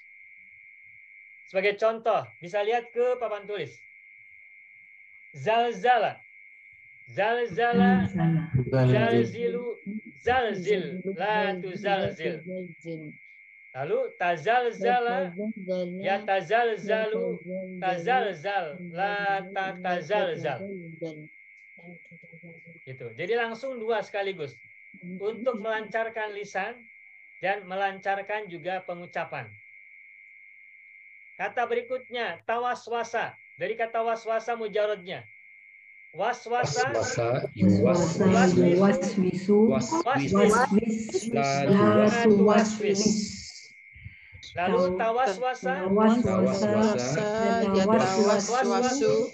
Sebagai contoh, bisa lihat ke papan tulis. Zalzala. Zalzala, zalzilu, zalzil, la tuzalzil. Lalu tazalzala, ya tazalzalu, tazalzal, la tatazalzal. Gitu. Jadi langsung 2 sekaligus untuk melancarkan lisan dan melancarkan juga pengucapan. Kata berikutnya tawaswasa. Dari kata waswasa mujarradnya. Waswasa, waswisu, lalu tawaswasa, ya tawaswasu,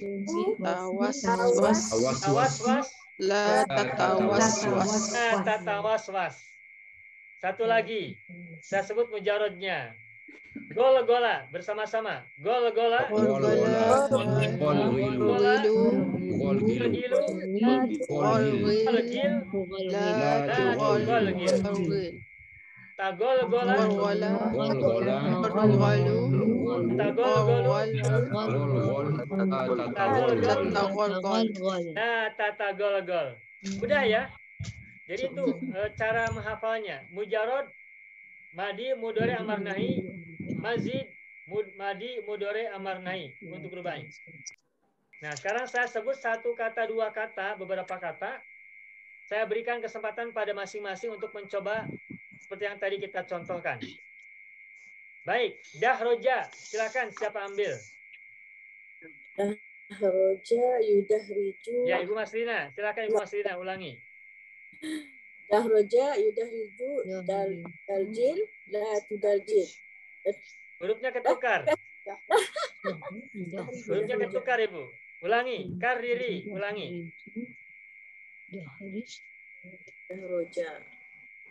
tawaswas, la tatawaswas. Tatawaswas. Satu lagi, saya sebut mujarradnya. Gol-gola bersama-sama. Gol-gola. Mudah ya. Jadi itu cara menghafalnya. Mujarrad, madi, mudhari, amar nahi, mazid, madi, mudhari, amar nahi untuk rubai. Nah, sekarang saya sebut 1 kata, 2 kata, beberapa kata. Saya berikan kesempatan pada masing-masing untuk mencoba seperti yang tadi kita contohkan. Baik, dahroja, silakan siapa ambil? Dahroja, yudahriju. Ya, Ibu Masrina, silakan Ibu Masrina ulangi. Dahroja, yudahriju, daljil, la tudaljil. Hurufnya ketukar. Hurufnya ketukar, Ibu. Ulangi, kariri, ulangi. Dahroja.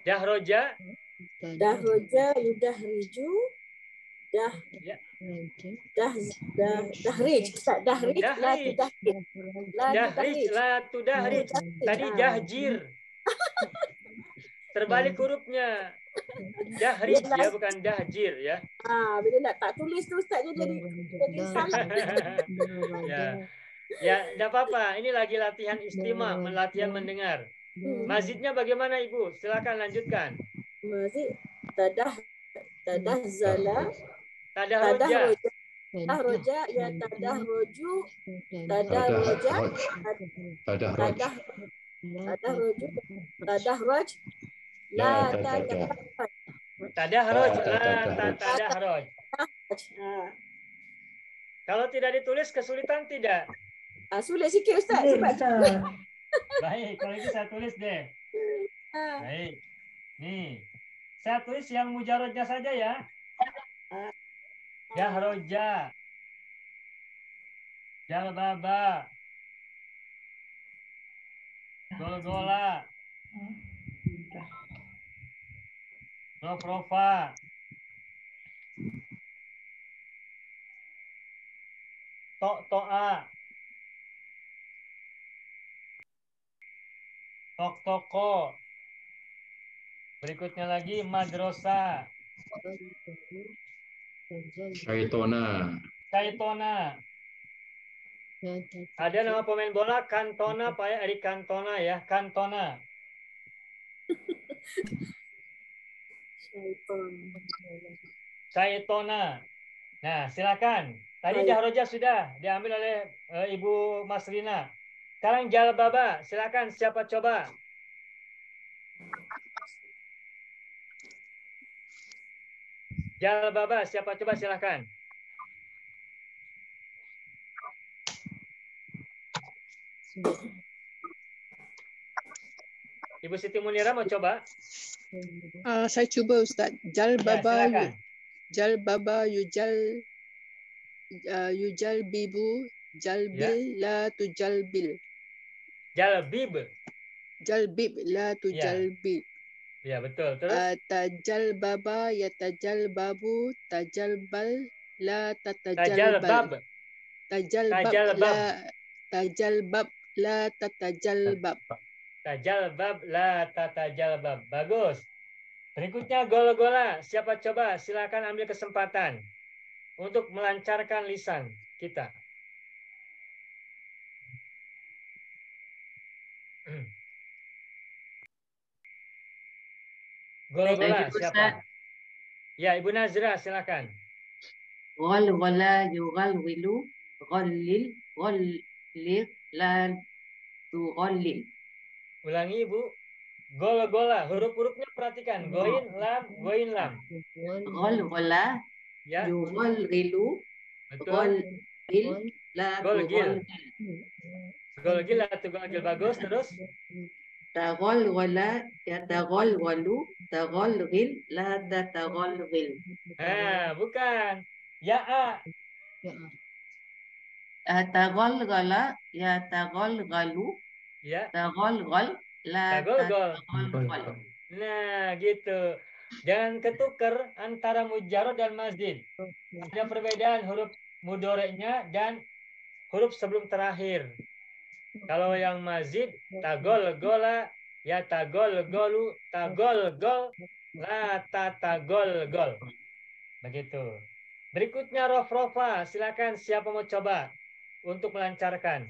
Dahroja, Dahroja yudahriju. Dahrij. Ustaz, dahrij la tudahrij. Dahrij la tudahrij. Tadi dahjir. Terbalik hurufnya. Dahrij ya, bukan dahjir ya. Bila nak tak tulis tu Ustaz dia jadi salah. Ya, tidak apa-apa. Ini lagi latihan istima, latihan mendengar. Mazidnya bagaimana Ibu? Silakan lanjutkan. Mazid tadahzala. Tadahroja ya tadahroju. Tadahroj. La tadahroj. Tadahroj. Kalau tidak ditulis kesulitan tidak? Sulit sikit Ustaz. Baik, kalau itu saya tulis deh. Baik. Nih, saya tulis yang mujarrodnya saja ya. Dahroja. Jalbaba. Golgola. Rofrofa. Tok-toa. Tok-toko. Berikutnya lagi madrasah. Syaitona. Ada nama pemain bola Cantona, Pak Eric Cantona ya, Cantona. Syaitona. Nah, silakan. Tadi dahroja sudah diambil oleh Ibu Masrina. Sekarang jalbaba, silakan siapa coba? Jalbaba, siapa coba silakan. Ibu Siti Munira mau coba? Saya coba Ustaz. Jalbaba, Ya, jalbaba yujalbibu, jalbil la tujalbil. Jalbib la tujalbib. Ya, betul. Terus? Tajalbaba yatajalbabu, tajalbal la tatajalbal. Tajalbab la tatajalbab. Tajalbab la tatajalbab. Bagus. Berikutnya gol-gola. Siapa coba? Silakan ambil kesempatan untuk melancarkan lisan kita. Gol-gola siapa? Ya, Ibu Nazra silakan. Gol-gola yugalwilu, gollil, gollir, la tugollil. Ulangi Ibu. Gol-gola. Huruf-hurufnya perhatikan. Goin, lam, goin, lam. Gol-gola, ya. yugalwilu, gollil, la tugollil. Golgil la tugollil. Bagus. Terus? Tagolgola, yatagolgolu, tagolgil, la tatagolgil. Bukan. Ya. Tagolgola, yatagolgalu, tagolgol, la tatagolgol. Nah, gitu. Jangan ketukar antara mujarrad dan mazid. Ada perbedaan huruf mudoreknya dan huruf sebelum terakhir. Kalau yang mazid, tagol-gola, ya tagol-golu, tagol-gol, la tatagol-gol. Begitu. Berikutnya rof-rofa. Silakan siapa mau coba untuk melancarkan.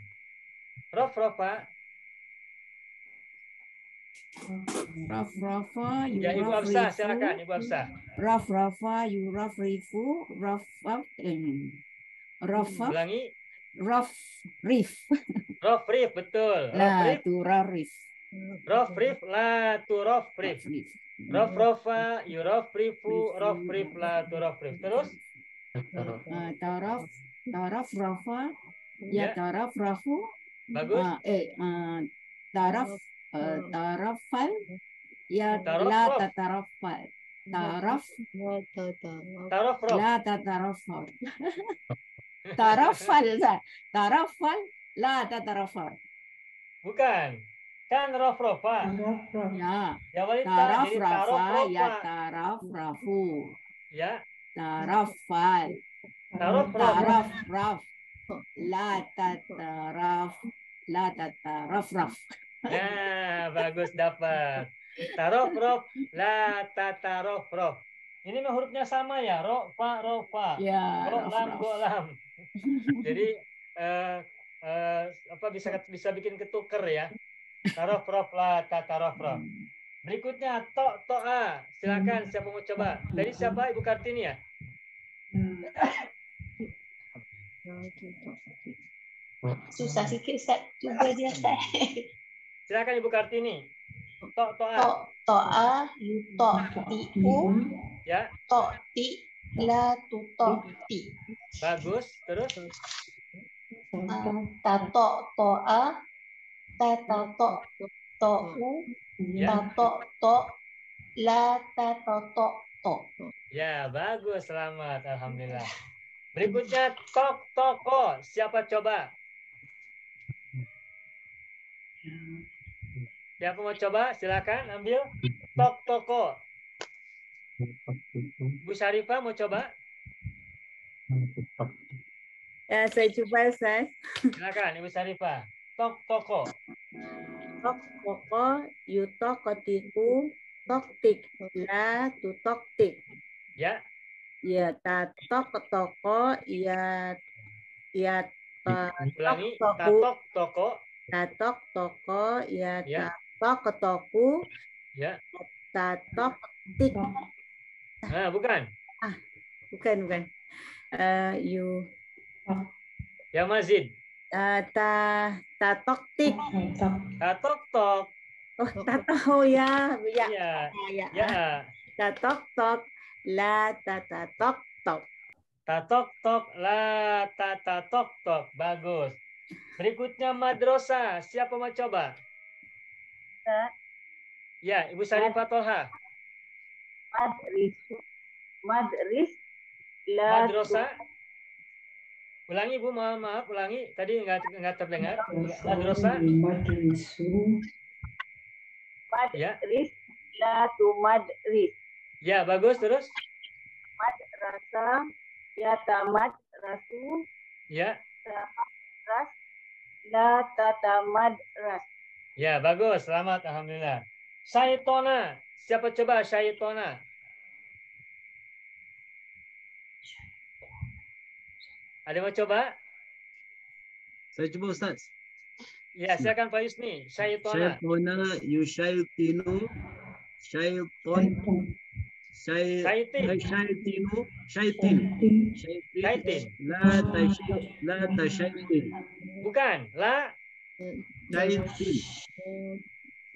Rof-rofa. Raf-rafa, ya, Ibu Hafsah, silakan Ibu Hafsah. Raf-rafa, yurafrifu, raf-raf, raf-raf. Ulangi. Raf-rif. Raf-rif, betul. La tu rarif. Raf-rif, la tu raf-rif. Raf-rafa, yurafrifu, raf-rif, la tu raf-rif. Terus? Taraf, rafa, ya taraf, rafu. Bagus. Tarafal, ya la tatarafal. Taraf, la tatarafal. Tarafal, la tatarafal. Bukan. Kan rof-rofa. Ya. Ya wanita Taraf jadi rafa tarof-rofa. ya taraf rafu. Ya. Tarafal. Tarof-rof. Taraf raf. La tataraf. La tataraf raf. Nah, bagus dapat. Tarof-rof, la tatarof-rof. Ini mah hurufnya sama ya, ro, fa, ro, fa. Ya, Go, lam, raf. go, lam. Jadi apa bisa bikin ketuker ya. Tarof-rof, la tatarof-rof. Berikutnya to, toa. Silakan siapa mau coba. Tadi siapa Ibu Kartini ya? Susah sikit Ustaz. Cuba dia Ustaz. Silakan Ibu Kartini. To, toa. To'a yuto ti'u Ya. to ti la tu to ti. Bagus. Terus? Tato to'a tata to to'u tato to la tato to. Ya, bagus. Selamat. Alhamdulillah. Berikutnya tok, toko. Siapa coba? Siapa mau coba? Silakan ambil. Tok, toko. Bu Syarifah mau coba? Ya, saya coba Ustaz. Silakan Ibu Syarifah. Tok, toko. Tok toko yuto kotiku toktik la tu toktik. Ya. Ya, tatok toko ya Ulangi. Tatok, toko. Tatok toko ya Ya. tatok toku Ya. tatok tik. Nah, bukan. Bukan. You Ya Mazid. tatok tik. Tatok tok. Oh, tato ya. Ya. Tatok tok la tatatok tok. Tatok tok la tatatok tok. Bagus. Berikutnya madrasah. Siapa mau coba? Ya, Ibu Syarifah Tolha. Madris Madrasah. Ulangi Bu, maaf, ulangi. Tadi nggak terdengar. Madrasah. Ya. Madris la tu madris. Ya, bagus. Terus? Madrasah ya tamat rasu. Ya. Ras la tatamad ras. Ya, bagus. Selamat. Alhamdulillah. Syaitona. Siapa coba syaitona? Ada mau coba? Saya coba Ustaz. Ya, silakan Pak Yusni. Syaitona. Syaitona yusyai'tinu syaiton syaitinu syaitin la tasyaitin. Bukan. La syaitin.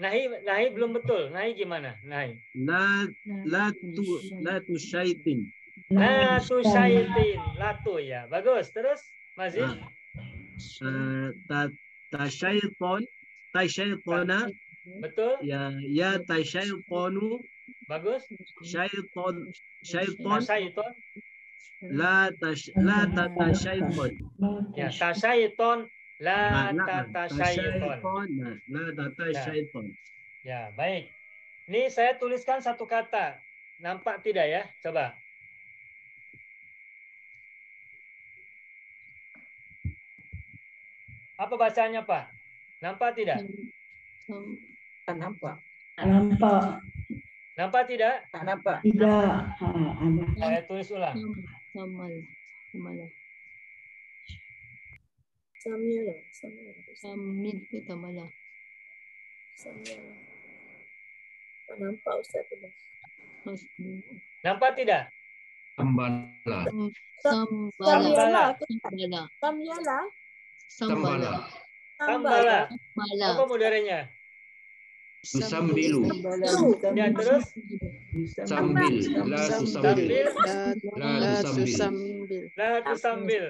Nahi belum betul. Nahi gimana? Nahi. La tu syaitin. La tu syaitin. La tu ya. Bagus. Terus Mazid. Tasyaitona. Betul. Ya tasyaitonu. Bagus. Syaiton. La tatasyaiton. Ya, tasyaiton. La tatasyaiton. La tatasyaiton. Ya, baik. Ini saya tuliskan satu kata. Nampak tidak ya? Coba. Apa bacanya, Pak? Nampak tidak? Nampak. Nampak tidak? Nampak. Tidak. Saya tulis ulang. Samil kita malah. Nampak Ustaz. Nampak tidak? Sambala. Sambala. Apa mudaranya? Tusambilu. Ya, terus? Sambil. La tusambil. La tusambil.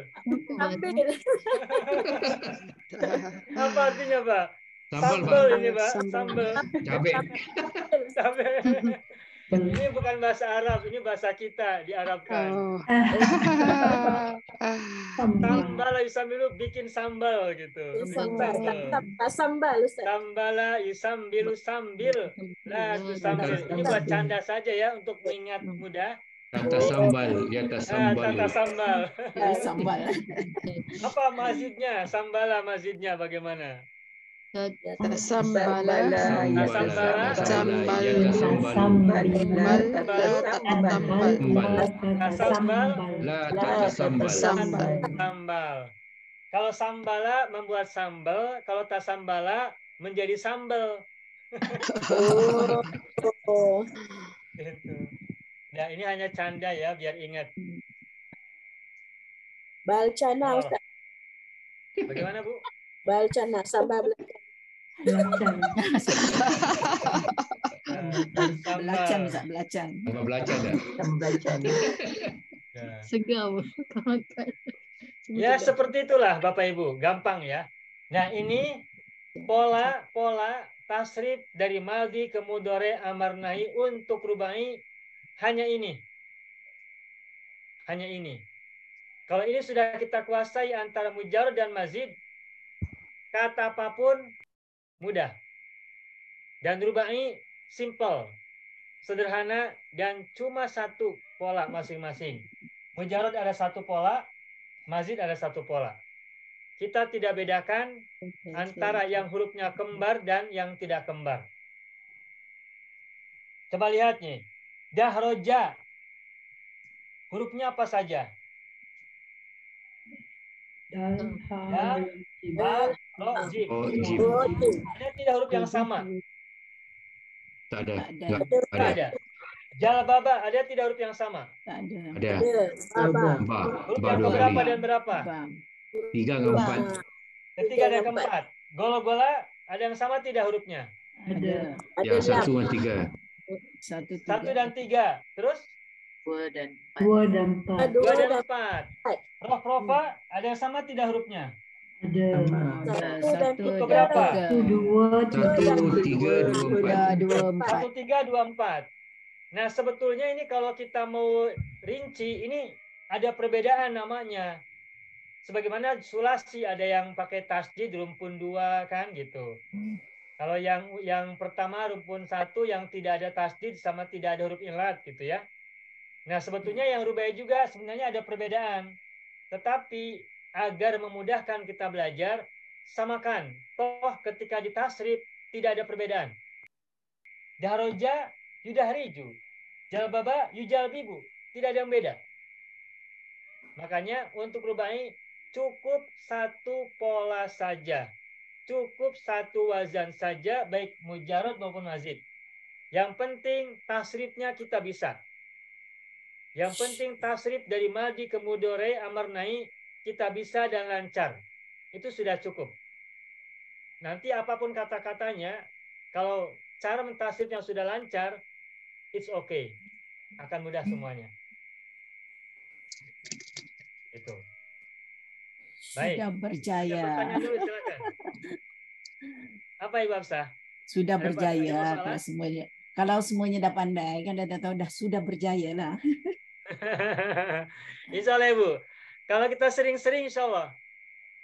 Apa artinya, Pak? Sambal, Sambal ini, Pak. Sambal. Cabai. Ini bukan bahasa Arab, ini bahasa kita diarabkan. Sambala yusambilu, bikin sambal gitu. Sambal, Ustaz. Sambala yusambilu, sambil. La tusambil. Ini buat canda saja ya, untuk mengingat mudah. Tata sambal, di atas sambal. Tata sambal. Sambal. Apa mazidnya? Sambala mazidnya bagaimana? Sambala. Sambal. Kalau sambala membuat sambal, kalau tasambala menjadi sambal. Gitu. Nah, ini hanya canda ya, biar ingat. Balcana, Ustaz. Bagaimana, Bu? Balcana, sambal belacan. Belacan. Segau. Ya, seperti itulah Bapak Ibu, gampang ya. Nah, ini pola tasrif dari maldi ke mudhari amar nahi untuk rubai hanya ini. Hanya ini. Kalau ini sudah kita kuasai antara mujarrad dan mazid, kata apapun mudah. Dan rubai simple, sederhana, dan cuma satu pola masing-masing. Mujarrad ada satu pola, mazid ada satu pola. Kita tidak bedakan antara yang hurufnya kembar dan yang tidak kembar. Coba lihat nih. Dahroja. Hurufnya apa saja? Ada tidak huruf yang sama? Tak ada. Tak ada. Jalbaba, ada tidak huruf yang sama? Ada. Huruf yang keberapa dan berapa? 3 dan 4. Ketiga dan keempat. Gola-gola, ada yang sama tidak hurufnya? Ada. Ya, 1 dan 3. 1 dan 3. Terus? 2 dan 4. 2 dan 4. Rof-rofa, ada yang sama tidak hurufnya? Ada. 1, Huruf keberapa? 2, 3, 2, 4. Nah, sebetulnya ini kalau kita mau rinci, ini ada perbedaan namanya. Sebagaimana sulasi, ada yang pakai tasdid rumpun 2 kan gitu. Kalau yang pertama rumpun 1 yang tidak ada tasdid sama tidak ada huruf ilat gitu ya. Nah, sebetulnya yang rubai juga sebenarnya ada perbedaan. Tetapi agar memudahkan kita belajar, samakan. Toh ketika ditasrif tidak ada perbedaan. Dahroja yudahriju, jalbaba yujalbibu, tidak ada yang beda. Makanya untuk rubai cukup satu pola saja. Cukup satu wazan saja, baik mujarrad maupun mazid. Yang penting tasrifnya kita bisa. Yang penting tasrif dari maldi ke mudhari amar nahi kita bisa dan lancar. Itu sudah cukup. Nanti apapun kata-katanya, kalau cara mentasrifnya sudah lancar, it's okay. Akan mudah semuanya. Itu. Baik. Sudah berjaya. Pertanyaan dulu, silakan. Apa Ibu Hafsah? Sudah berjaya kalau semuanya. Kalau semuanya dah pandai kan dah tahu dah sudah berjaya lah. Insya Allah Ibu. Kalau kita sering-sering insya Allah.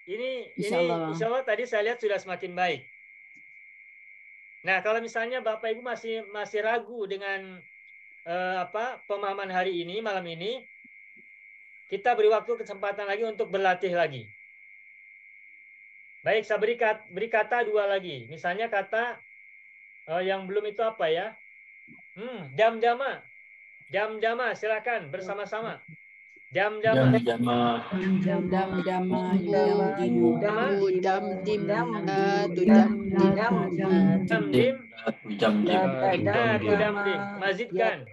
Insya Allah tadi saya lihat sudah semakin baik. Nah, kalau misalnya Bapak Ibu masih ragu dengan pemahaman hari ini, malam ini, kita beri waktu kesempatan lagi untuk berlatih lagi. Baik, saya beri kata 2 lagi. Misalnya kata yang belum itu apa ya? Dam-dama. Dam-dama, silakan bersama-sama. Dam-dama. Mazidkan.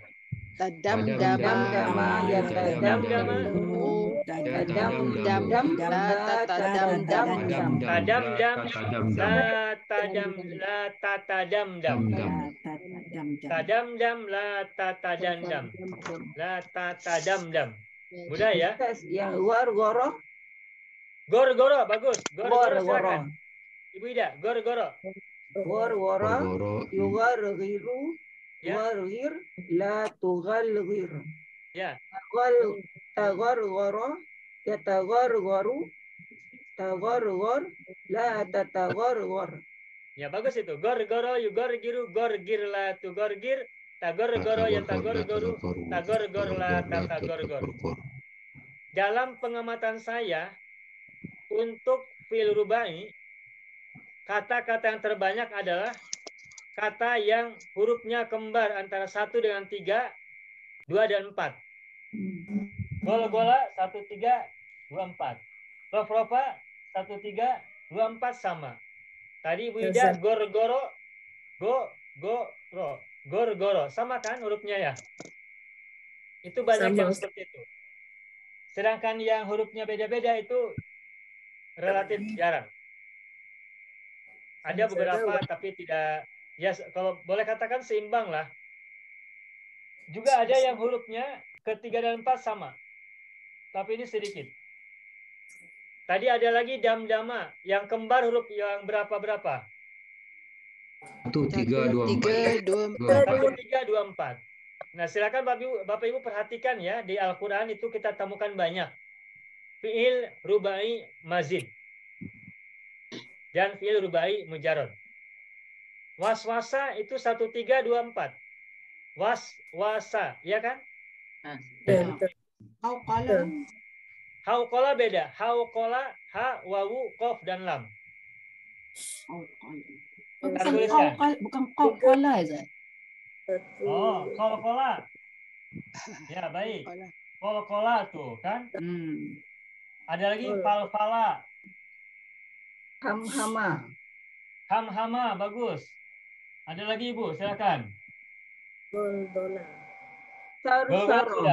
Mudah ya? Yang gor-goro. Gor-goro, bagus. Gor-goro, silakan. Ibu Ida, gor-goro. Gor-goro. Yugor-giru. gharghir la tughalghir. Ya. Tagharghara yataghargharu. Tagharghar la tatagharghar. Ya bagus itu. Gorgoro yugorgiru gorgir la tugorgir. Tagorgoro yatagorgoru tagorgor la tatagorgor. Dalam pengamatan saya untuk fi'il rubai, kata-kata yang terbanyak adalah kata yang hurufnya kembar antara 1 dengan 3, 2 dan 4. Gol-gola 1, 3, 2, 4. Rof-rofa 1, 3, 2, 4 sama. Tadi Ibu Ida gor-goro, go-go-ro. Gor-goro. Sama kan hurufnya ya? Itu banyak yang seperti itu. Sedangkan yang hurufnya beda-beda itu relatif jarang. Ada beberapa tapi tidak, ya kalau boleh katakan seimbang lah. Juga ada yang hurufnya ke-3 dan 4 sama. Tapi ini sedikit. Tadi ada lagi dam-dama yang kembar huruf yang berapa-berapa? 1, 3, 2, 4. 1, 3, 2, 4. Nah, silakan Bapak Ibu perhatikan ya, di Al-Qur'an itu kita temukan banyak fi'il rubai mazid dan fi'il rubai mujarrad. Waswasa itu 1, 3, 2, 4. Waswasa, ya kan? Hauqala. Hauqala beda. Hauqala, ha, wawu, qaf dan lam. Bukan qala ya. Oh, qala. Ya, baik. Qala tuh kan? Ada lagi falfala. Hamhama. Hamhama, bagus. Ada lagi Ibu, silakan. Goldola. Sarsaro.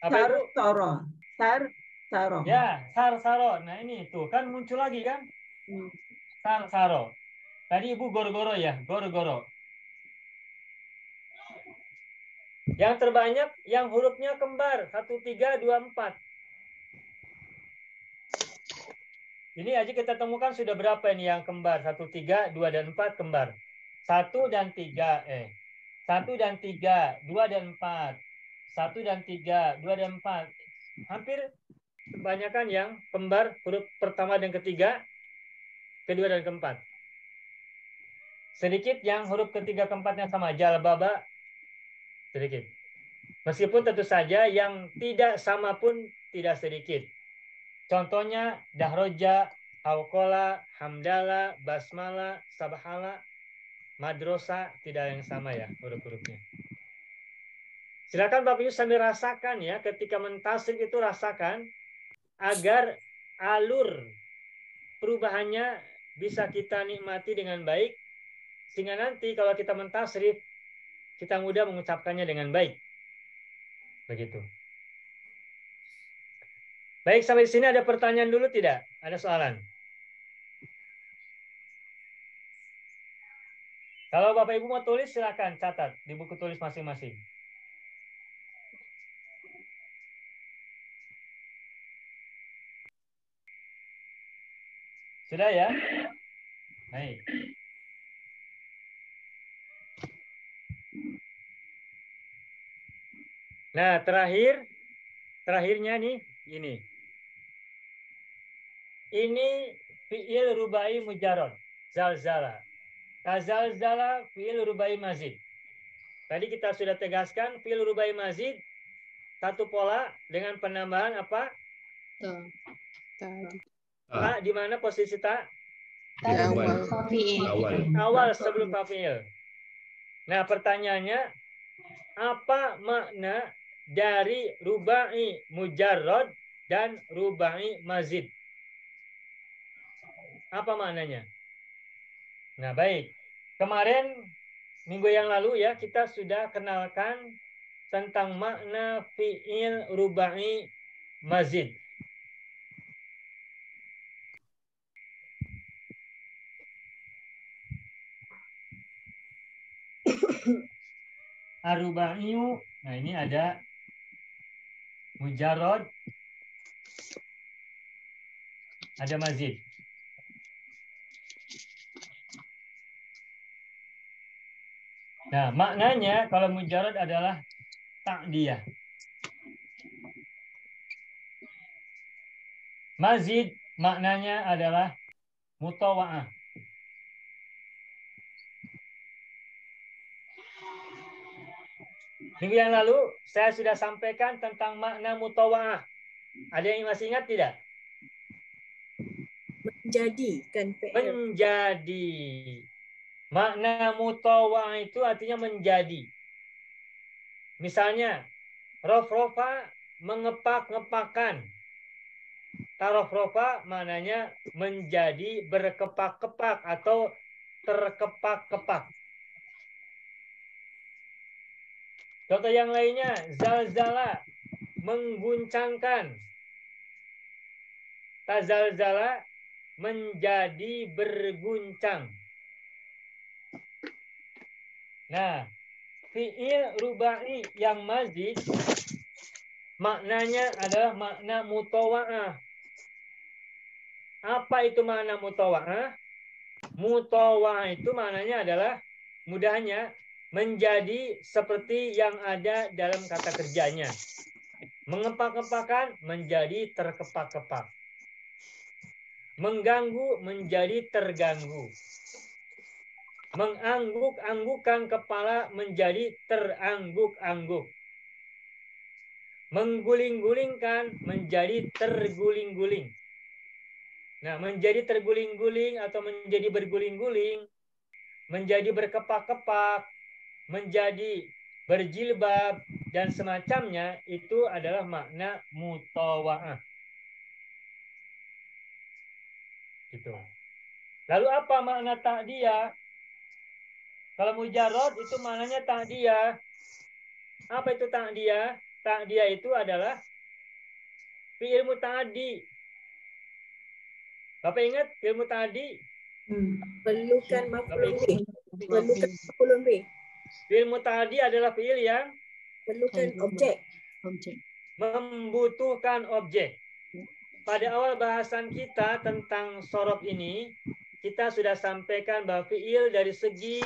Apa itu? Sarsaro. Ya, sarsaro. Nah ini tuh kan muncul lagi kan? Sarsaro. Tadi Ibu goro-goro ya, goro-goro. Yang terbanyak yang hurufnya kembar 1, 3, 2, 4. Ini aja kita temukan sudah berapa ini yang kembar? 1, 3, 2 dan 4 kembar. 1 dan 3, 1 dan 3, 2 dan 4. 1 dan 3, 2 dan 4. Hampir kebanyakan yang kembar huruf pertama dan ketiga, kedua dan keempat. Sedikit yang huruf ketiga keempatnya sama, jalbaba, sedikit. Meskipun tentu saja yang tidak sama pun tidak sedikit. Contohnya dahroja, hauqala, hamdala, basmala, sabahala, madrosa tidak yang sama ya huruf-hurufnya. Silakan Bapak Ibu sambil rasakan ya, ketika mentasrif itu rasakan agar alur perubahannya bisa kita nikmati dengan baik, sehingga nanti kalau kita mentasrif kita mudah mengucapkannya dengan baik. Begitu. Baik, sampai sini ada pertanyaan dulu tidak? Ada soalan? Kalau Bapak Ibu mau tulis silakan catat di buku tulis masing-masing. Sudah ya? Baik. Nah, terakhirnya nih ini. Ini fi'il rubai mujarrad, zalzala. Kazalzala fi'il rubai mazid. Tadi kita sudah tegaskan fi'il rubai mazid satu pola dengan penambahan apa? Ta di mana posisi ta? Di awal. Awal sebelum fa'il. Nah, pertanyaannya apa makna dari rubai mujarrad dan rubai mazid? Apa maknanya? Nah, baik. Kemarin minggu yang lalu ya kita sudah kenalkan tentang makna fi'il rubai mazid. Arubaiyu, nah ini ada mujarrad, ada mazid. Nah, maknanya kalau mujarad adalah ta'diyah. Mazid maknanya adalah mutawa'ah. Minggu yang lalu saya sudah sampaikan tentang makna mutawa'ah. Ada yang masih ingat tidak? Menjadikan fi'il. Menjadi. Makna mutawa'ah itu artinya menjadi. Misalnya, rofrofa mengepak-ngepakan. Tarofrofa maknanya menjadi berkepak-kepak atau terkepak-kepak. Contoh yang lainnya, zalzala mengguncangkan. Tazalzala menjadi berguncang. Nah, fi'il rubai yang mazid maknanya adalah makna mutawa'ah. Apa itu makna mutawa'ah? Mutawa'ah itu maknanya adalah mudahnya menjadi seperti yang ada dalam kata kerjanya. Mengepak-kepakan menjadi terkepak-kepak. Mengganggu menjadi terganggu. Mengangguk-anggukan kepala menjadi terangguk-angguk. Mengguling-gulingkan menjadi terguling-guling. Nah, menjadi terguling-guling atau menjadi berguling-guling, menjadi berkepak-kepak, menjadi berjilbab, dan semacamnya, itu adalah makna mutawa'ah. Gitu. Lalu apa makna ta'diyah? Kalau mujarrad itu maknanya ta'diyah. Apa itu ta'diyah? Ta'diyah itu adalah fi'il muta'addi. Bapak ingat fi'il muta'addi? Perlukan maf'ul bih. Perlukan maf'ul bih. Fi'il muta'addi adalah fi'il yang perlukan objek. Membutuhkan objek. Pada awal bahasan kita tentang sorof ini, kita sudah sampaikan bahwa fi'il dari segi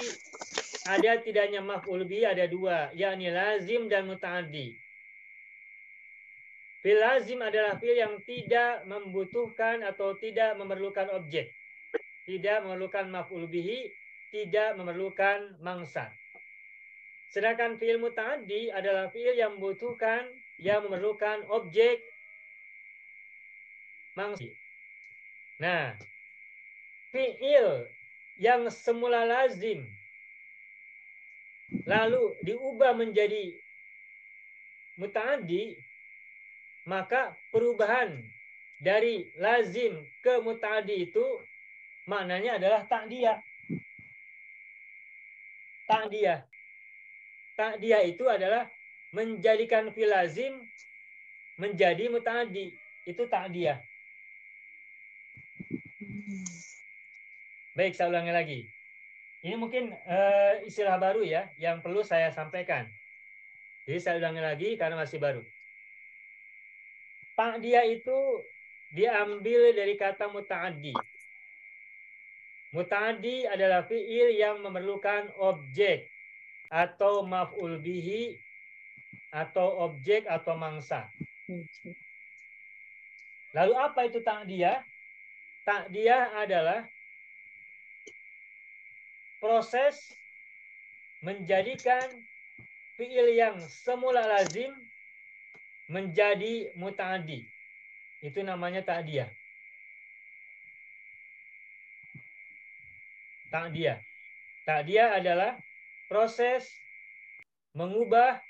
ada tidaknya maf'ul bih ada dua, yakni lazim dan muta'addi. Fi'il lazim adalah fi'il yang tidak membutuhkan atau tidak memerlukan objek. Tidak memerlukan maf'ul bihi, tidak memerlukan mangsa. Sedangkan fi'il muta'addi adalah fi'il yang membutuhkan, yang memerlukan objek, mangsa. Nah, fi'il yang semula lazim lalu diubah menjadi muta'addi, maka perubahan dari lazim ke muta'addi itu maknanya adalah ta'diyah. Ta'diyah. Ta'diyah itu adalah menjadikan fi'il lazim menjadi muta'addi. Itu ta'diyah. Baik, saya ulangi lagi. Ini mungkin istilah baru ya, yang perlu saya sampaikan. Jadi saya ulangi lagi karena masih baru. Ta'diyah itu diambil dari kata muta'addi. Muta'addi adalah fi'il yang memerlukan objek atau maf'ul bihi atau objek atau mangsa. Lalu apa itu ta'diyah? Ta'diyah adalah proses menjadikan fi'il yang semula lazim menjadi muta'addi. Itu namanya ta'diyah. Ta'diyah. Ta'diyah adalah proses mengubah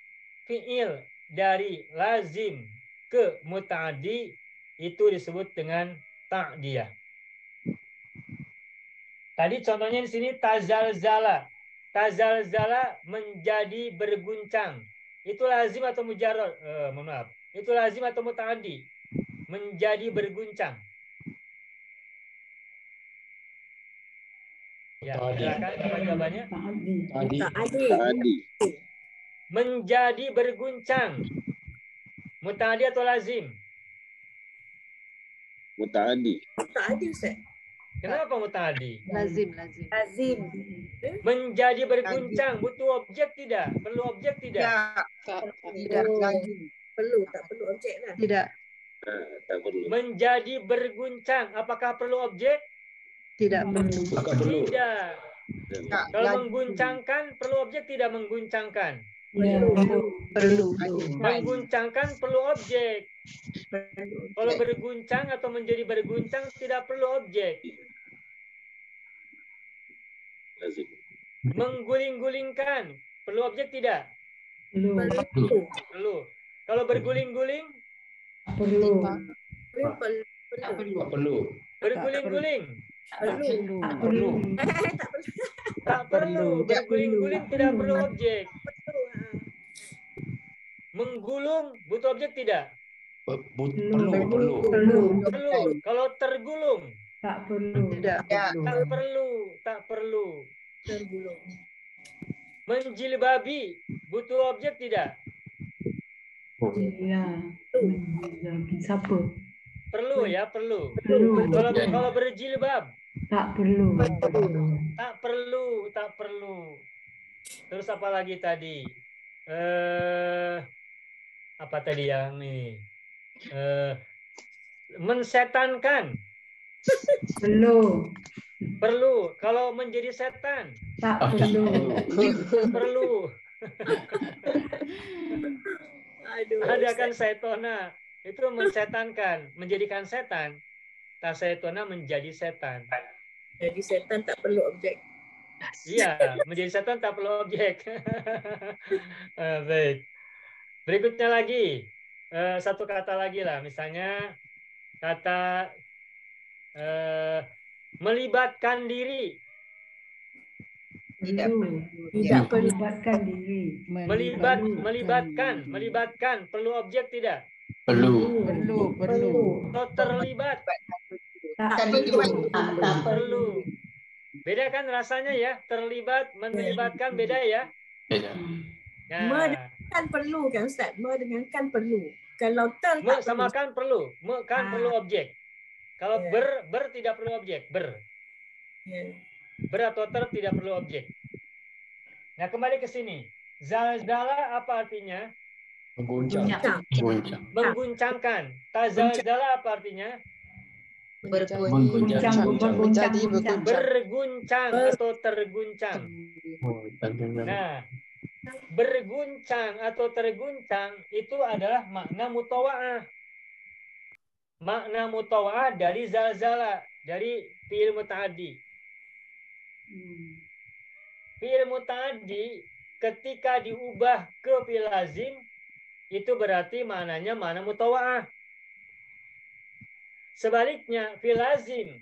fi'il dari lazim ke muta'addi, itu disebut dengan ta'diyah. Tadi contohnya di sini tazalzala. Tazalzala menjadi berguncang. Itu lazim atau mujarrad? Mohon maaf. Itu lazim atau muta'addi? Menjadi berguncang. Ya, silakan apa jawabannya? Ta'addi. Menjadi berguncang. Muta'addi atau lazim? Muta'addi. Muta'addi, Ustaz. Kenapa muta'addi? Lazim. Menjadi berguncang butuh objek tidak? Perlu objek tidak? Tidak lagi. Perlu, tak perlu objek lah. Tidak. Tak perlu. Menjadi berguncang, apakah perlu objek? Tidak perlu. Tidak. Tak Kalau lagi. mengguncangkan, perlu objek tidak mengguncangkan? Perlu. Mengguncangkan perlu objek. Kalau berguncang atau menjadi berguncang tidak perlu objek. Lazim. Mengguling-gulingkan perlu objek tidak? Perlu. Kalau berguling-guling? Perlu. Perlu. Berguling-guling? Perlu. Tak perlu. Berguling-guling tidak perlu objek. Menggulung butuh objek tidak? Perlu. Perlu. Kalau tergulung? Tak perlu. Tidak. Tak perlu. Tergulung. Menjilbabi butuh objek tidak? Ya. Siapa? Perlu ya, perlu. Perlu. Kalau berjilbab? Tak perlu. Tak perlu. Terus apa lagi tadi? Apa tadi yang ini? Mensetankan. Perlu. Kalau menjadi setan? Tak perlu. Perlu. Ada kan setona. Itu mensetankan. Menjadikan setan. Tak setona menjadi setan. Jadi setan tak perlu objek. Iya, menjadi setan tak perlu objek. Baik. Berikutnya lagi. Satu kata lagi lah. Misalnya kata melibatkan diri. Tidak perlu. Tidak melibatkan diri. Melibatkan perlu objek tidak? Perlu. Atau terlibat? Tak Perlu. Beda kan rasanya ya? Terlibat, melibatkan beda ya? Beda. Nah, Kan perlu kan Ustaz? Dengan kan perlu. Kalau tak sama kan perlu. Kan perlu objek. Kalau ber tidak perlu objek. Ber atau ter tidak perlu objek. Nah, kembali ke sini. Zalzala apa artinya? Mengguncangkan. Tazalzala apa artinya? Berguncang Berguncang atau terguncang. Nah, berguncang atau terguncang itu adalah makna mutawa'ah. Makna mutawa'ah dari zalzala, dari fi'il muta'addi. Fi'il muta'addi ketika diubah ke fi'il lazim itu berarti maknanya makna mutawa'ah. Sebaliknya fi'il lazim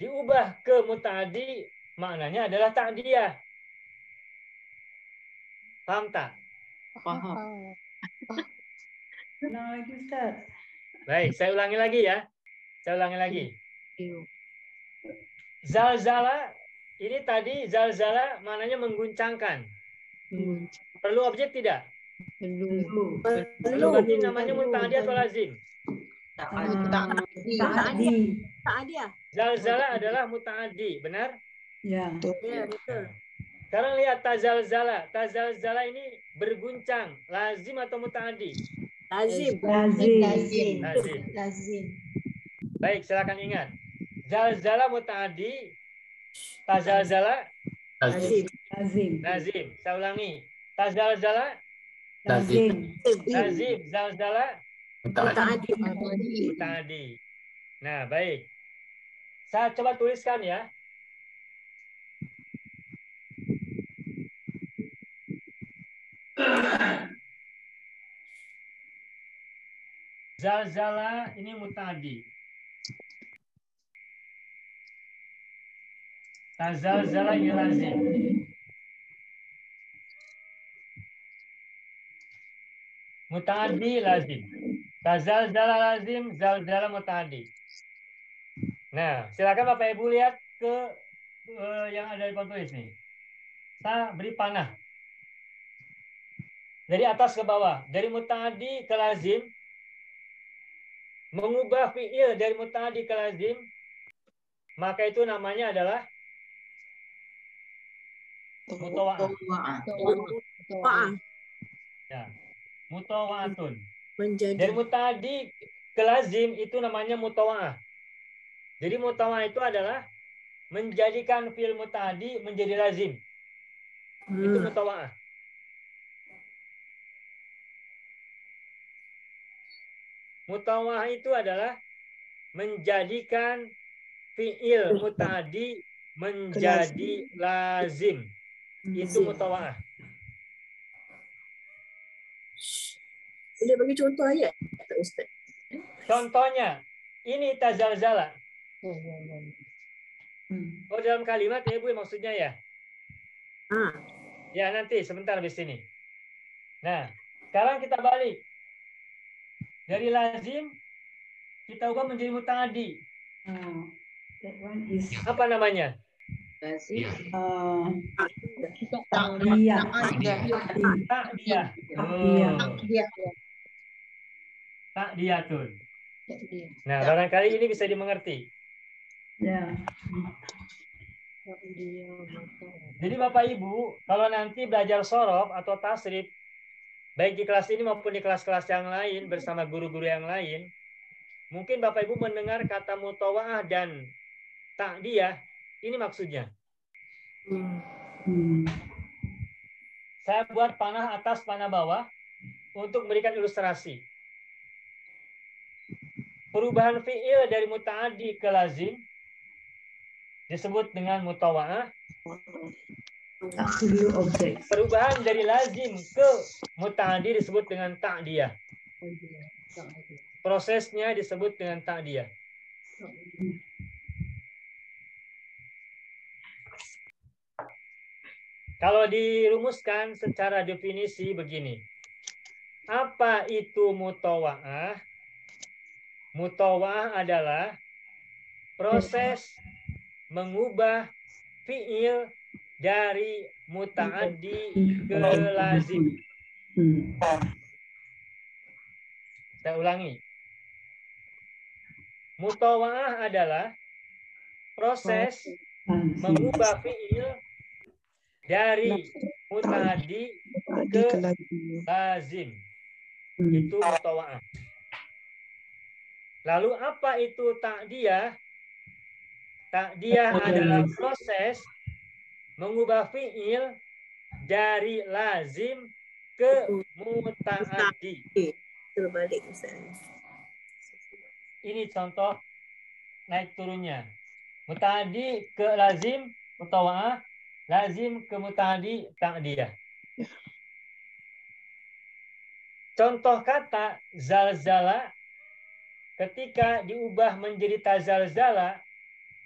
diubah ke muta'addi maknanya adalah ta'diyah. Paham tak? Paham. lagi Ustaz. Baik, saya ulangi lagi ya. Zalzala, ini tadi zalzala maknanya mengguncangkan. Perlu objek tidak? Perlu. Berarti namanya muta'addi atau lazim? Ta'addi. Zalzala adalah muta'addi, benar? Ya. Betul. Sekarang lihat tazalzala. Tazalzala ini berguncang, lazim atau muta'addi? Lazim. Baik, silakan ingat. Zalzala muta'addi, tazalzala Lazim. lazim. Saya ulangi. Tazalzala Lazim. zalzala muta'addi. Nah, baik. Saya coba tuliskan ya. Zalzala ini muta'addi. Tazalzala ini lazim. Muta'addi lazim. Tazalzala lazim, zalzala muta'addi. Nah, silakan Bapak Ibu lihat ke yang ada di papan tulis nih. Saya beri panah. Dari atas ke bawah, dari muta'addi ke lazim, mengubah fi'il dari muta'addi ke lazim, maka itu namanya adalah Mutawa'ah. Mutawa'ah. Ya. Mutawa'atun. Menjadi. Dari muta'addi ke lazim itu namanya mutawa'ah. Jadi mutawa'ah itu adalah menjadikan fi'il muta'addi menjadi lazim. Itu mutawa'ah. Mutawa'ah itu adalah menjadikan fi'il muta'addi menjadi lazim. Itu mutawa'ah. Boleh bagi contoh ayat tak Ustaz? Contohnya, ini tazalzala. Oh, dalam kalimat ya Ibu maksudnya ya? Ya, nanti sebentar habis ini. Nah, sekarang kita balik. Dari lazim kita ubah menjadi muta'addi. That one is Apa namanya? ta'diyah. Ta'diyatun. Nah, barangkali ini bisa dimengerti. Ya. Jadi Bapak Ibu, kalau nanti belajar sorof atau tasrif, baik di kelas ini maupun di kelas-kelas yang lain bersama guru-guru yang lain, mungkin Bapak Ibu mendengar kata mutawa'ah dan ta'diyah, ini maksudnya. Saya buat panah atas, panah bawah untuk memberikan ilustrasi. Perubahan fi'il dari muta'addi ke lazim disebut dengan mutawa'ah. Perubahan dari lazim ke muta'addi disebut dengan ta'diyah. Prosesnya disebut dengan ta'diyah. Kalau dirumuskan secara definisi begini. Apa itu mutawa'ah? Mutawa'ah adalah proses mengubah fi'il dari muta'addi ke lazim. Saya ulangi. Mutawa'ah adalah proses mengubah fi'il dari muta'addi ke lazim. Itu mutawa'ah. Lalu apa itu ta'diyah? Ta'diyah adalah proses mengubah fi'il dari lazim ke muta'addi. Terbalik Ustaz. Ini contoh naik turunnya. Muta'addi ke lazim, mutawa'ah. Lazim ke muta'addi, ta'diyah. Contoh kata zalzala, ketika diubah menjadi tazalzala,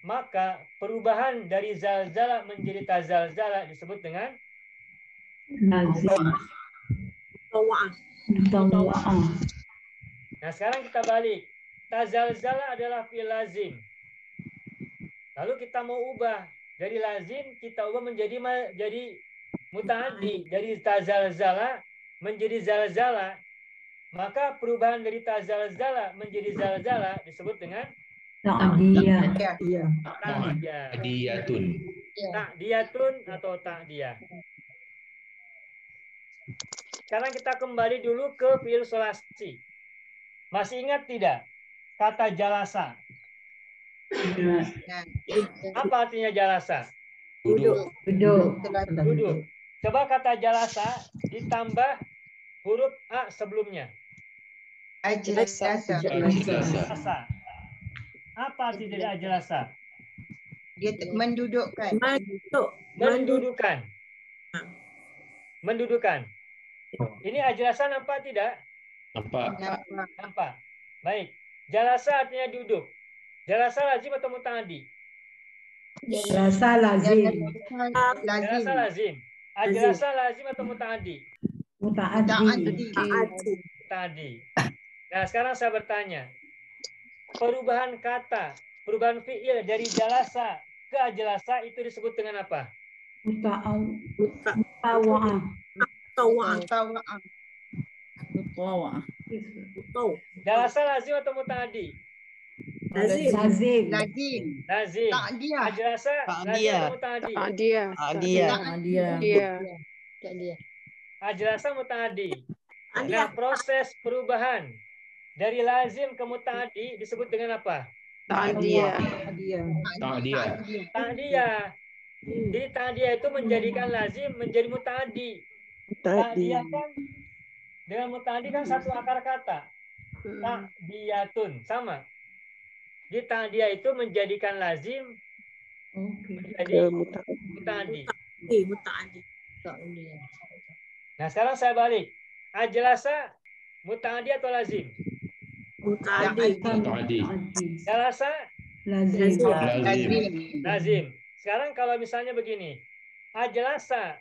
maka perubahan dari zalzala menjadi tazalzala disebut dengan Mutawa'ah. Nah, sekarang kita balik. Tazalzala adalah fi'il lazim. Lalu kita mau ubah dari lazim, kita ubah menjadi muta'addi. Dari tazalzala menjadi zalzala. Maka perubahan dari tazalzala menjadi zalzala disebut dengan Ta'diyah. Ta'diyatun. Ta'diyatun atau ta'diyah. Sekarang kita kembali dulu ke fi'il sulasi. Masih ingat tidak kata jalasa? Apa artinya jalasa? Duduk. Duduk. Coba kata jalasa ditambah huruf A sebelumnya. Ajlasa. Apa arti dari ajlasa? Dia mendudukkan. Mendudukan. Ini ajlasa nampak tidak? Nampak. Baik. Jalasa artinya duduk. Jalasa lazim atau muta'addi? Jalasa lazim. Jalasa lazim. Ajlasa lazim atau muta'addi? Muta'addi. Nah, sekarang saya bertanya. Perubahan kata, perubahan fi'il dari jalasa ke ajlasa itu disebut dengan apa? Mutawa'ah. Mutawa'ah. Jalasa lazim atau muta'addi? Lazim. Lazim. Lazim. Ta'diyah. Ajlasa. Lazim atau muta'adi? Ajlasa muta'adi. Nah, proses perubahan dari lazim ke muta'adi disebut dengan apa? Ta'diyah. Ta'diyah. Jadi ta'diyah itu menjadikan lazim menjadi muta'adi. Ta'diyah kan dengan muta'adi kan satu akar kata. Ta'diyatun sama. Jadi ta'diyah itu menjadikan lazim menjadi muta'adi. Nah, sekarang saya balik. Ajlasa muta'adi atau lazim? Muta'adi. Jalasa Lazim. lazim. Sekarang kalau misalnya begini. Ajlasa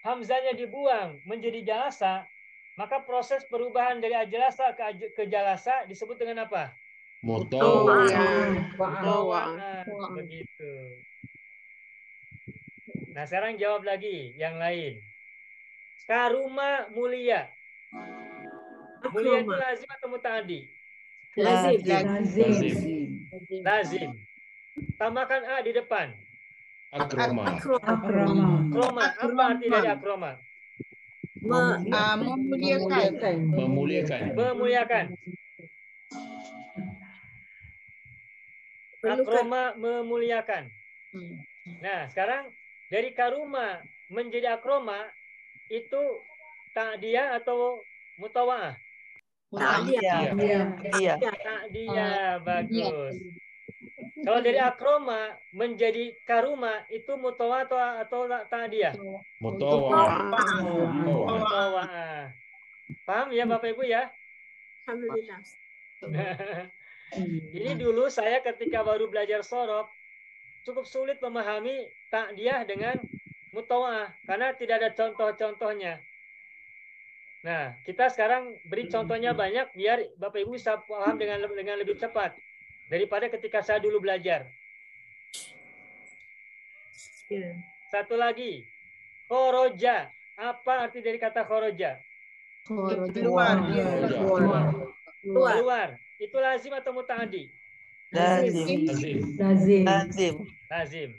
hamzanya dibuang menjadi jalasa, maka proses perubahan dari ajlasa ke jalasa disebut dengan apa? Mutawa'ah. Begitu. Nah, sekarang jawab lagi yang lain. Karuma mulia. Mulia itu lazim atau muta'adi? Lazim. Tambahkan a di depan. Akroma. Akroma. Apa arti dari akroma? Memuliakan. Akroma memuliakan. Nah, sekarang dari karuma menjadi akroma itu ta'diyah atau mutawa'ah? Ta'diyah, bagus. Kalau dari akroma menjadi karuma itu mutawa'ah atau ta'diyah? Mutawa'ah. Paham ya Bapak Ibu ya? Alhamdulillah. Ini dulu saya ketika baru belajar sorof cukup sulit memahami ta'diyah dengan mutawa'ah karena tidak ada contoh-contohnya. Nah, kita sekarang beri contohnya banyak biar Bapak Ibu bisa paham dengan lebih cepat daripada ketika saya dulu belajar. Satu lagi, khoroja. Apa arti dari kata khoroja? Keluar. Keluar. Itu lazim atau muta'adi? Lazim.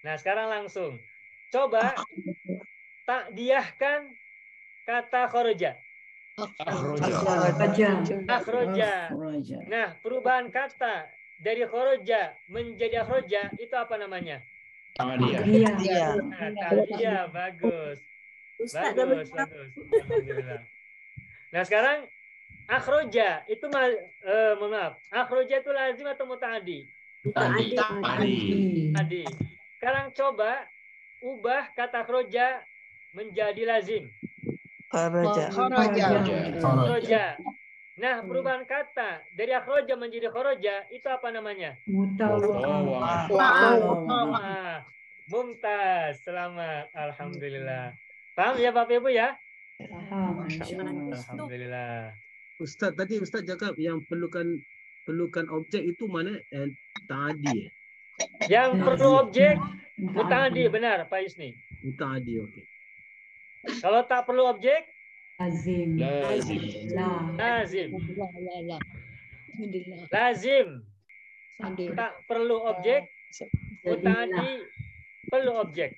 Nah, sekarang langsung. Coba ta'diyahkan kata khoroja. Akhroja. Nah, perubahan kata dari khoroja menjadi akhroja itu apa namanya? Ta'diyah. Ta'diyah, bagus. Bagus. Alhamdulillah. Nah, sekarang akhroja itu maaf. Akhroja itu lazim atau muta'adi? Muta'adi. Sekarang coba ubah kata akhroja menjadi lazim. Khoroja. Nah, perubahan kata dari akhroja menjadi khoroja itu apa namanya? Mutawa'ah. Mumtaz. Selamat. Alhamdulillah. Paham ya Bapak Ibu ya? Alhamdulillah. Ustaz tadi Ustaz cakap yang perlukan objek itu mana ta'adi. Yang perlu objek muta'adi, benar Pak Yusni. Muta'adi, okey. Kalau tak perlu objek Lazim. Tak perlu objek. Muta'adi perlu objek.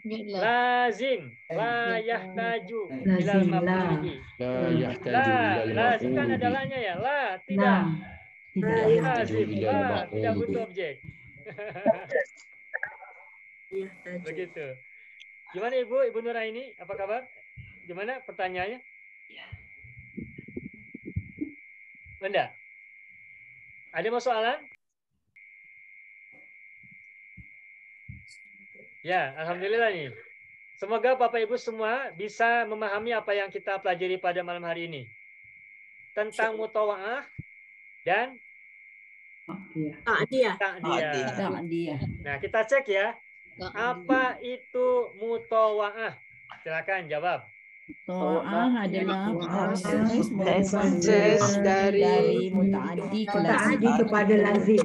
Lazim. La yahtaju ilal maf'uli. Lazim kan ada la-nya ya. La, tidak. Lazim. La, tidak butuh objek. Begitu. Gimana Ibu Nuraini? Apa kabar? Gimana pertanyaannya? Benda? Ada masalah? Ya, alhamdulillah nih. Semoga Bapak Ibu semua bisa memahami apa yang kita pelajari pada malam hari ini. Tentang mutawa'ah dan ta'diyah. Nah, kita cek ya. Apa itu mutawa'ah? Silakan jawab. Mutawa'ah adalah proses dari muta'adi kepada lazim.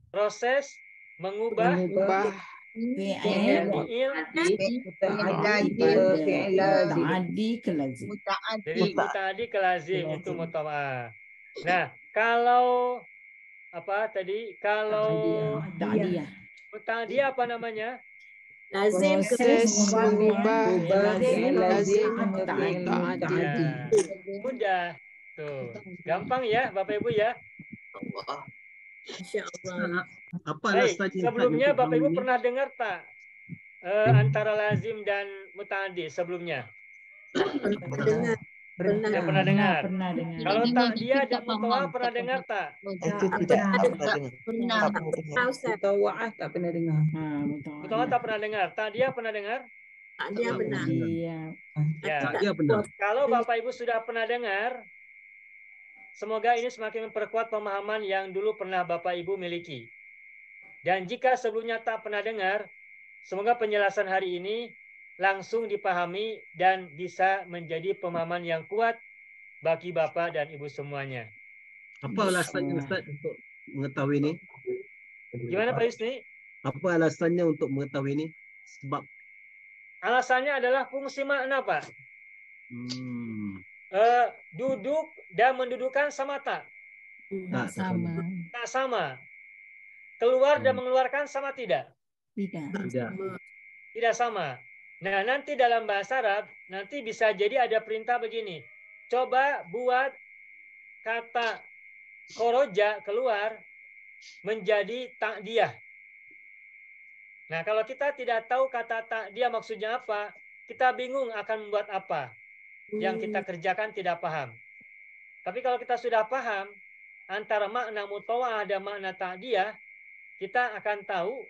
Proses mengubah fi'il dari muta'adi ke lazim itu mutawa'ah. Nah, kalau apa tadi? Kalau ta'diyah apa namanya? Lazim Proses mengubah lazim lazim muta'addi. Mudah. Tuh. Gampang ya Bapak Ibu ya. Masya Allah. Apa Baik, alasannya sebelumnya Ustaz, untuk Bapak Ibu ini? pernah dengar tak antara lazim dan muta'addi sebelumnya? Dengar. Pernah. Ya, pernah dengar. Pernah dengar. Kalau ta'diyah dan mutawa'ah pernah dengar tak? Itu tidak Pernah. Ustaz. Mutawa'ah tak pernah dengar. Mutawa'ah tak pernah dengar. Ta'diyah pernah dengar? Dia benar. Iya. Ya. Ta'diyah benar. Kalau Bapak Ibu sudah pernah dengar, semoga ini semakin memperkuat pemahaman yang dulu pernah Bapak Ibu miliki. Dan jika sebelumnya tak pernah dengar, semoga penjelasan hari ini langsung dipahami dan bisa menjadi pemahaman yang kuat bagi Bapak dan Ibu semuanya. Apa alasannya Ustaz untuk mengetahui ini? Gimana Pak Yusni? Apa alasannya untuk mengetahui ini? Sebab Alasannya adalah fungsi makna, Pak. Duduk dan mendudukan sama tak? Tak sama. Tak sama. Keluar dan mengeluarkan sama tidak? Tidak. Tidak sama. Nah, nanti dalam bahasa Arab, nanti bisa jadi ada perintah begini. Coba buat kata khoroja keluar menjadi ta'diyah. Nah, kalau kita tidak tahu kata ta'diyah maksudnya apa, kita bingung akan membuat apa. Yang kita kerjakan tidak paham. Tapi kalau kita sudah paham antara makna mutawa'ah dan makna ta'diyah, kita akan tahu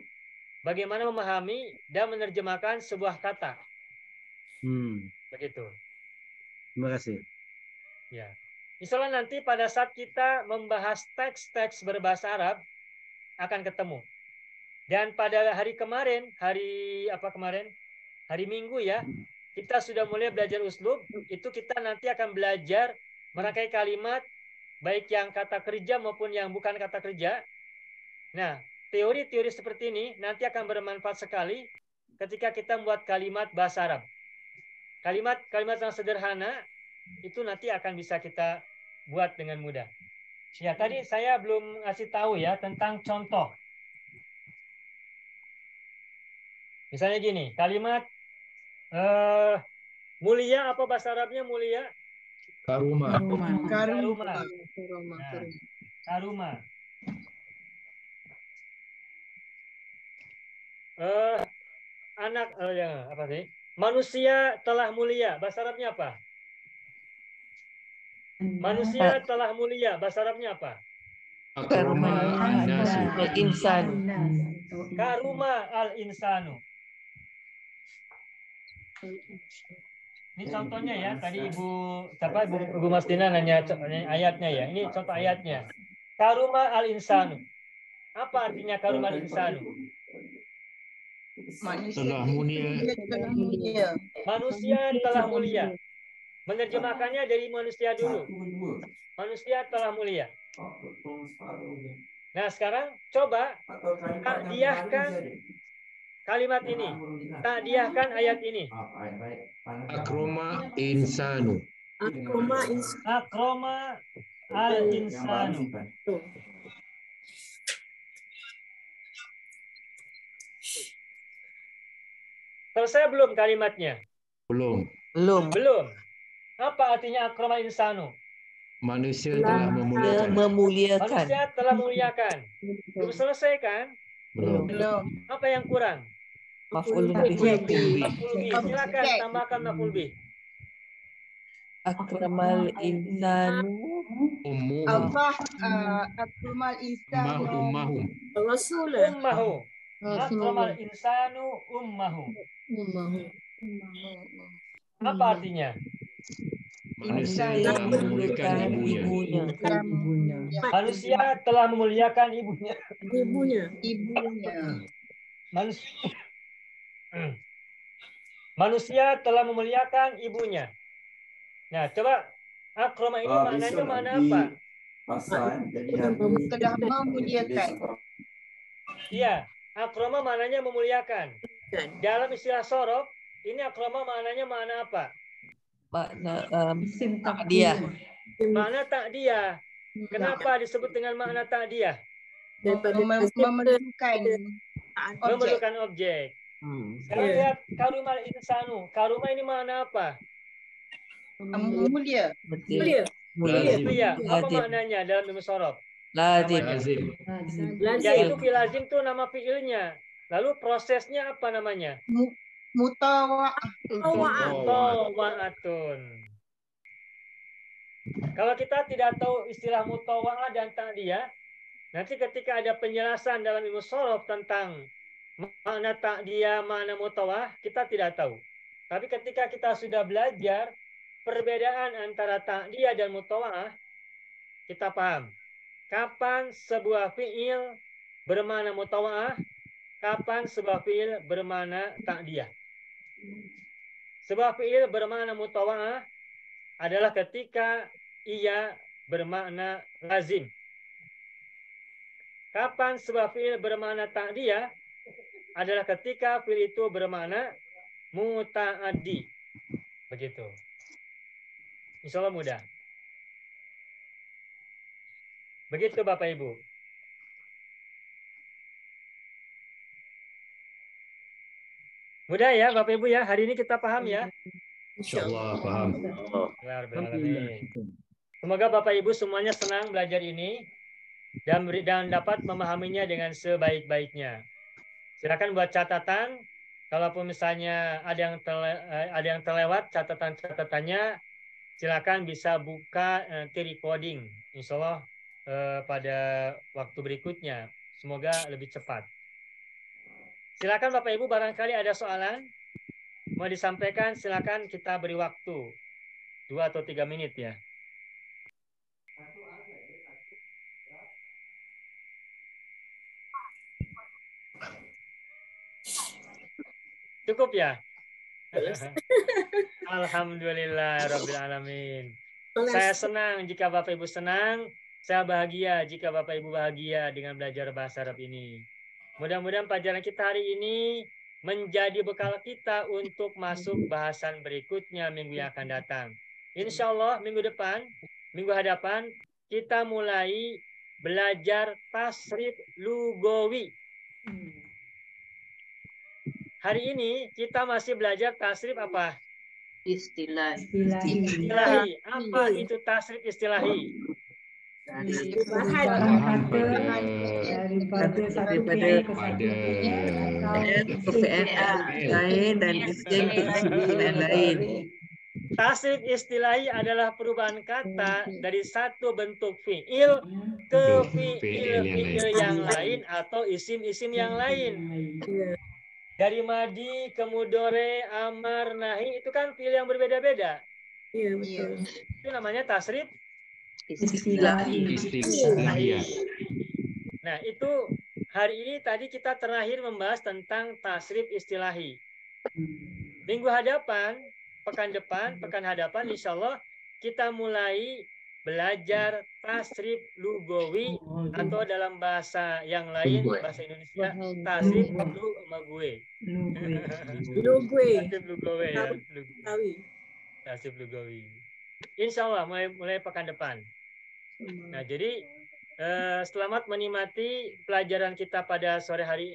bagaimana memahami dan menerjemahkan sebuah kata. Begitu. Terima kasih. Ya. Insya Allah nanti pada saat kita membahas teks-teks berbahasa Arab akan ketemu. Dan pada hari kemarin, hari Minggu ya, kita sudah mulai belajar uslub. Itu kita nanti akan belajar merangkai kalimat baik yang kata kerja maupun yang bukan kata kerja. Nah, teori-teori seperti ini nanti akan bermanfaat sekali ketika kita membuat kalimat bahasa Arab. Kalimat yang sederhana itu nanti akan bisa kita buat dengan mudah. Ya, tadi saya belum ngasih tahu ya tentang contoh. Misalnya gini, kalimat mulia apa bahasa Arabnya mulia? Karuma. Karuma. Apa sih? Manusia telah mulia. Bahasa Arabnya apa? Manusia telah mulia. Bahasa Arabnya apa? Karuma al-insanu. Karuma al-insanu. Ini contohnya ya. Tadi Ibu Mastina nanya ayatnya ya. Ini contoh ayatnya. Karuma al-insanu. Apa artinya karuma al-insanu? Telah mulia. Manusia telah mulia. Menerjemahkannya dari manusia dulu. Manusia telah mulia. Nah, sekarang coba ta'diyahkan kalimat ini. Ta'diyahkan ayat ini. Akroma insanu. Akroma al-insanu. Selesai belum kalimatnya? Belum. Apa artinya akrama insanu? Manusia telah memuliakan. Manusia telah memuliakan. Belum selesai kan? Belum. Apa yang kurang? Maf'ul Maf'ul bih. bih. Silakan tambahkan maf'ul bih. Akramal insanu. Akramal insanu. Ummahum. Ummahu. Akramal insanu ummahu. Apa artinya? Manusia telah memuliakan ibunya. Manusia telah memuliakan ibunya. Manusia telah memuliakan ibunya. Nah, coba akrama ini maknanya mana apa? Telah memuliakan. Iya, akrama maknanya memuliakan. Dalam istilah sorof, ini akrama maknanya mana apa? Makna ta'diyah. Makna ta'diyah. Kenapa disebut dengan makna ta'diyah? Memerlukan objek. Memerlukan objek. Sekarang lihat karumal insanu. Karuma ini mana apa? Mulia. Mulia. Mulia. Apa Lazim. maknanya dalam ilmu sorof? Lazim. Ya itu fi'il lazim tuh nama fi'ilnya. Lalu prosesnya apa namanya? Mutawa'atun. Kalau kita tidak tahu istilah mutawa'ah dan ta'diyah, nanti ketika ada penjelasan dalam ilmu sorof tentang makna ta'diyah, makna mutawa'ah, kita tidak tahu. Tapi ketika kita sudah belajar perbedaan antara ta'diyah dan mutawa'ah, kita paham. Kapan sebuah fi'il bermakna mutawa'ah, kapan sebuah fi'il bermakna ta'diyah. Sebuah fi'il bermakna mutawa'ah adalah ketika ia bermakna lazim. Kapan sebuah fi'il bermakna ta'diyah adalah ketika fi'il itu bermakna muta'addi. Begitu. Insya Allah mudah. Begitu Bapak Ibu. Mudah ya Bapak Ibu ya. Hari ini kita paham ya. Insyaallah paham. Semoga Bapak Ibu semuanya senang belajar ini dan dapat memahaminya dengan sebaik-baiknya. Silakan buat catatan. Kalaupun misalnya ada yang terlewat catatan-catatannya, silakan bisa buka nanti recording. Insya Allah pada waktu berikutnya. Semoga lebih cepat. Silakan Bapak Ibu barangkali ada soalan mau disampaikan, silakan kita beri waktu 2 atau 3 menit ya. Cukup ya? Alhamdulillah Rabbil Alamin. Saya senang jika Bapak Ibu senang. Saya bahagia jika Bapak Ibu bahagia dengan belajar bahasa Arab ini. Mudah-mudahan pelajaran kita hari ini menjadi bekal kita untuk masuk bahasan berikutnya minggu yang akan datang. Insya Allah minggu hadapan, kita mulai belajar tasrif lugawi. Hari ini kita masih belajar tasrif apa? Istilahi. Apa itu tasrif istilahi? lain dan isim lain. Tasrif istilahi adalah perubahan kata dari satu bentuk fi'il ke fi'il yang lain atau isim-isim yang lain. Dari madi ke mudore, amar, nahi itu kan fi'il yang berbeda-beda. Iya betul. Itu namanya tasrif Istilahi. Nah, itu hari ini tadi kita terakhir membahas tentang tasrif istilahi. Minggu hadapan, pekan hadapan insya Allah kita mulai belajar tasrif lugawi atau dalam bahasa yang lain, bahasa Indonesia, tasrif lugawi. Tasrif lugawi. Insya Allah mulai pekan depan. Nah, jadi selamat menikmati pelajaran kita pada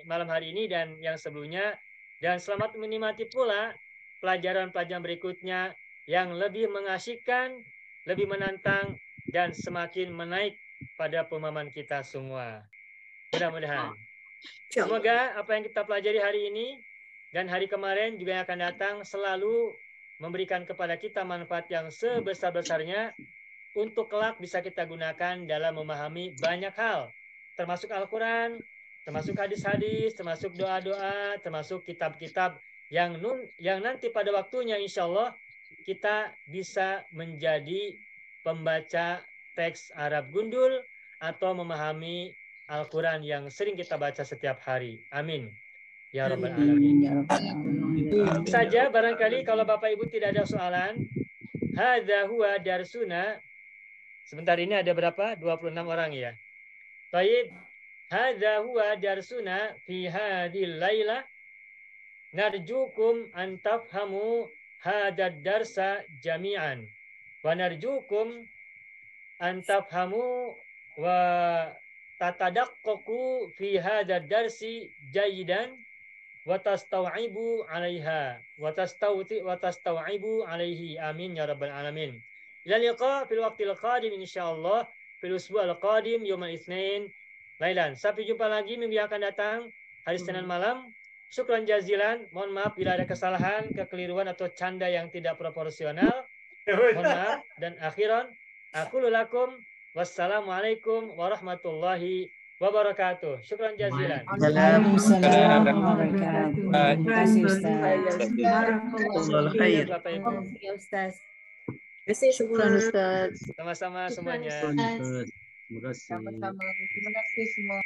malam hari ini dan yang sebelumnya, dan selamat menikmati pula pelajaran-pelajaran berikutnya yang lebih mengasyikkan, lebih menantang, dan semakin menaik pada pemahaman kita semua. Mudah-mudahan. Semoga apa yang kita pelajari hari ini dan hari kemarin juga yang akan datang selalu memberikan kepada kita manfaat yang sebesar-besarnya untuk kelak bisa kita gunakan dalam memahami banyak hal, termasuk Al-Quran, termasuk hadis-hadis, termasuk doa-doa, termasuk kitab-kitab yang nanti pada waktunya insya Allah kita bisa menjadi pembaca teks Arab gundul atau memahami Al-Quran yang sering kita baca setiap hari. Amin. Ya Rabbal Alamin. Saja barangkali kalau Bapak Ibu tidak ada soalan, hadza huwa darsuna. Sebentar ini ada berapa? 26 orang ya. Baik. Hadza huwa darsuna fi hadhil lailah. Narjukum an tafhamu hadzal darsa jami'an. Wa narjukum an tafhamu wa tatadaqqaqu fi hadzal darsi jayidan wa tastau'ibu 'alaiha wa tastau'ibu 'alaihi. Amin ya rabbal alamin. Ila liqa fil waqtil qadim insyaallah fil usbu'il qadim yaumul itsnain lailan. Sampai jumpa lagi minggu yang akan datang hari Senin malam. Syukran jazilan. Mohon maaf bila ada kesalahan, kekeliruan atau canda yang tidak proporsional. Mohon maaf dan akhiran aku lakum wassalamualaikum warahmatullahi wabarakatuh. Syukran jazilan. Waalaikumsalam warahmatullahi wabarakatuh. Terima kasih Ustaz. Jazakallahu khair. Bapak Ibu. Ya Ustaz. Terima kasih syukuran Ustaz. Sama-sama semuanya. Terima kasih. Sama-sama. Terima kasih semua.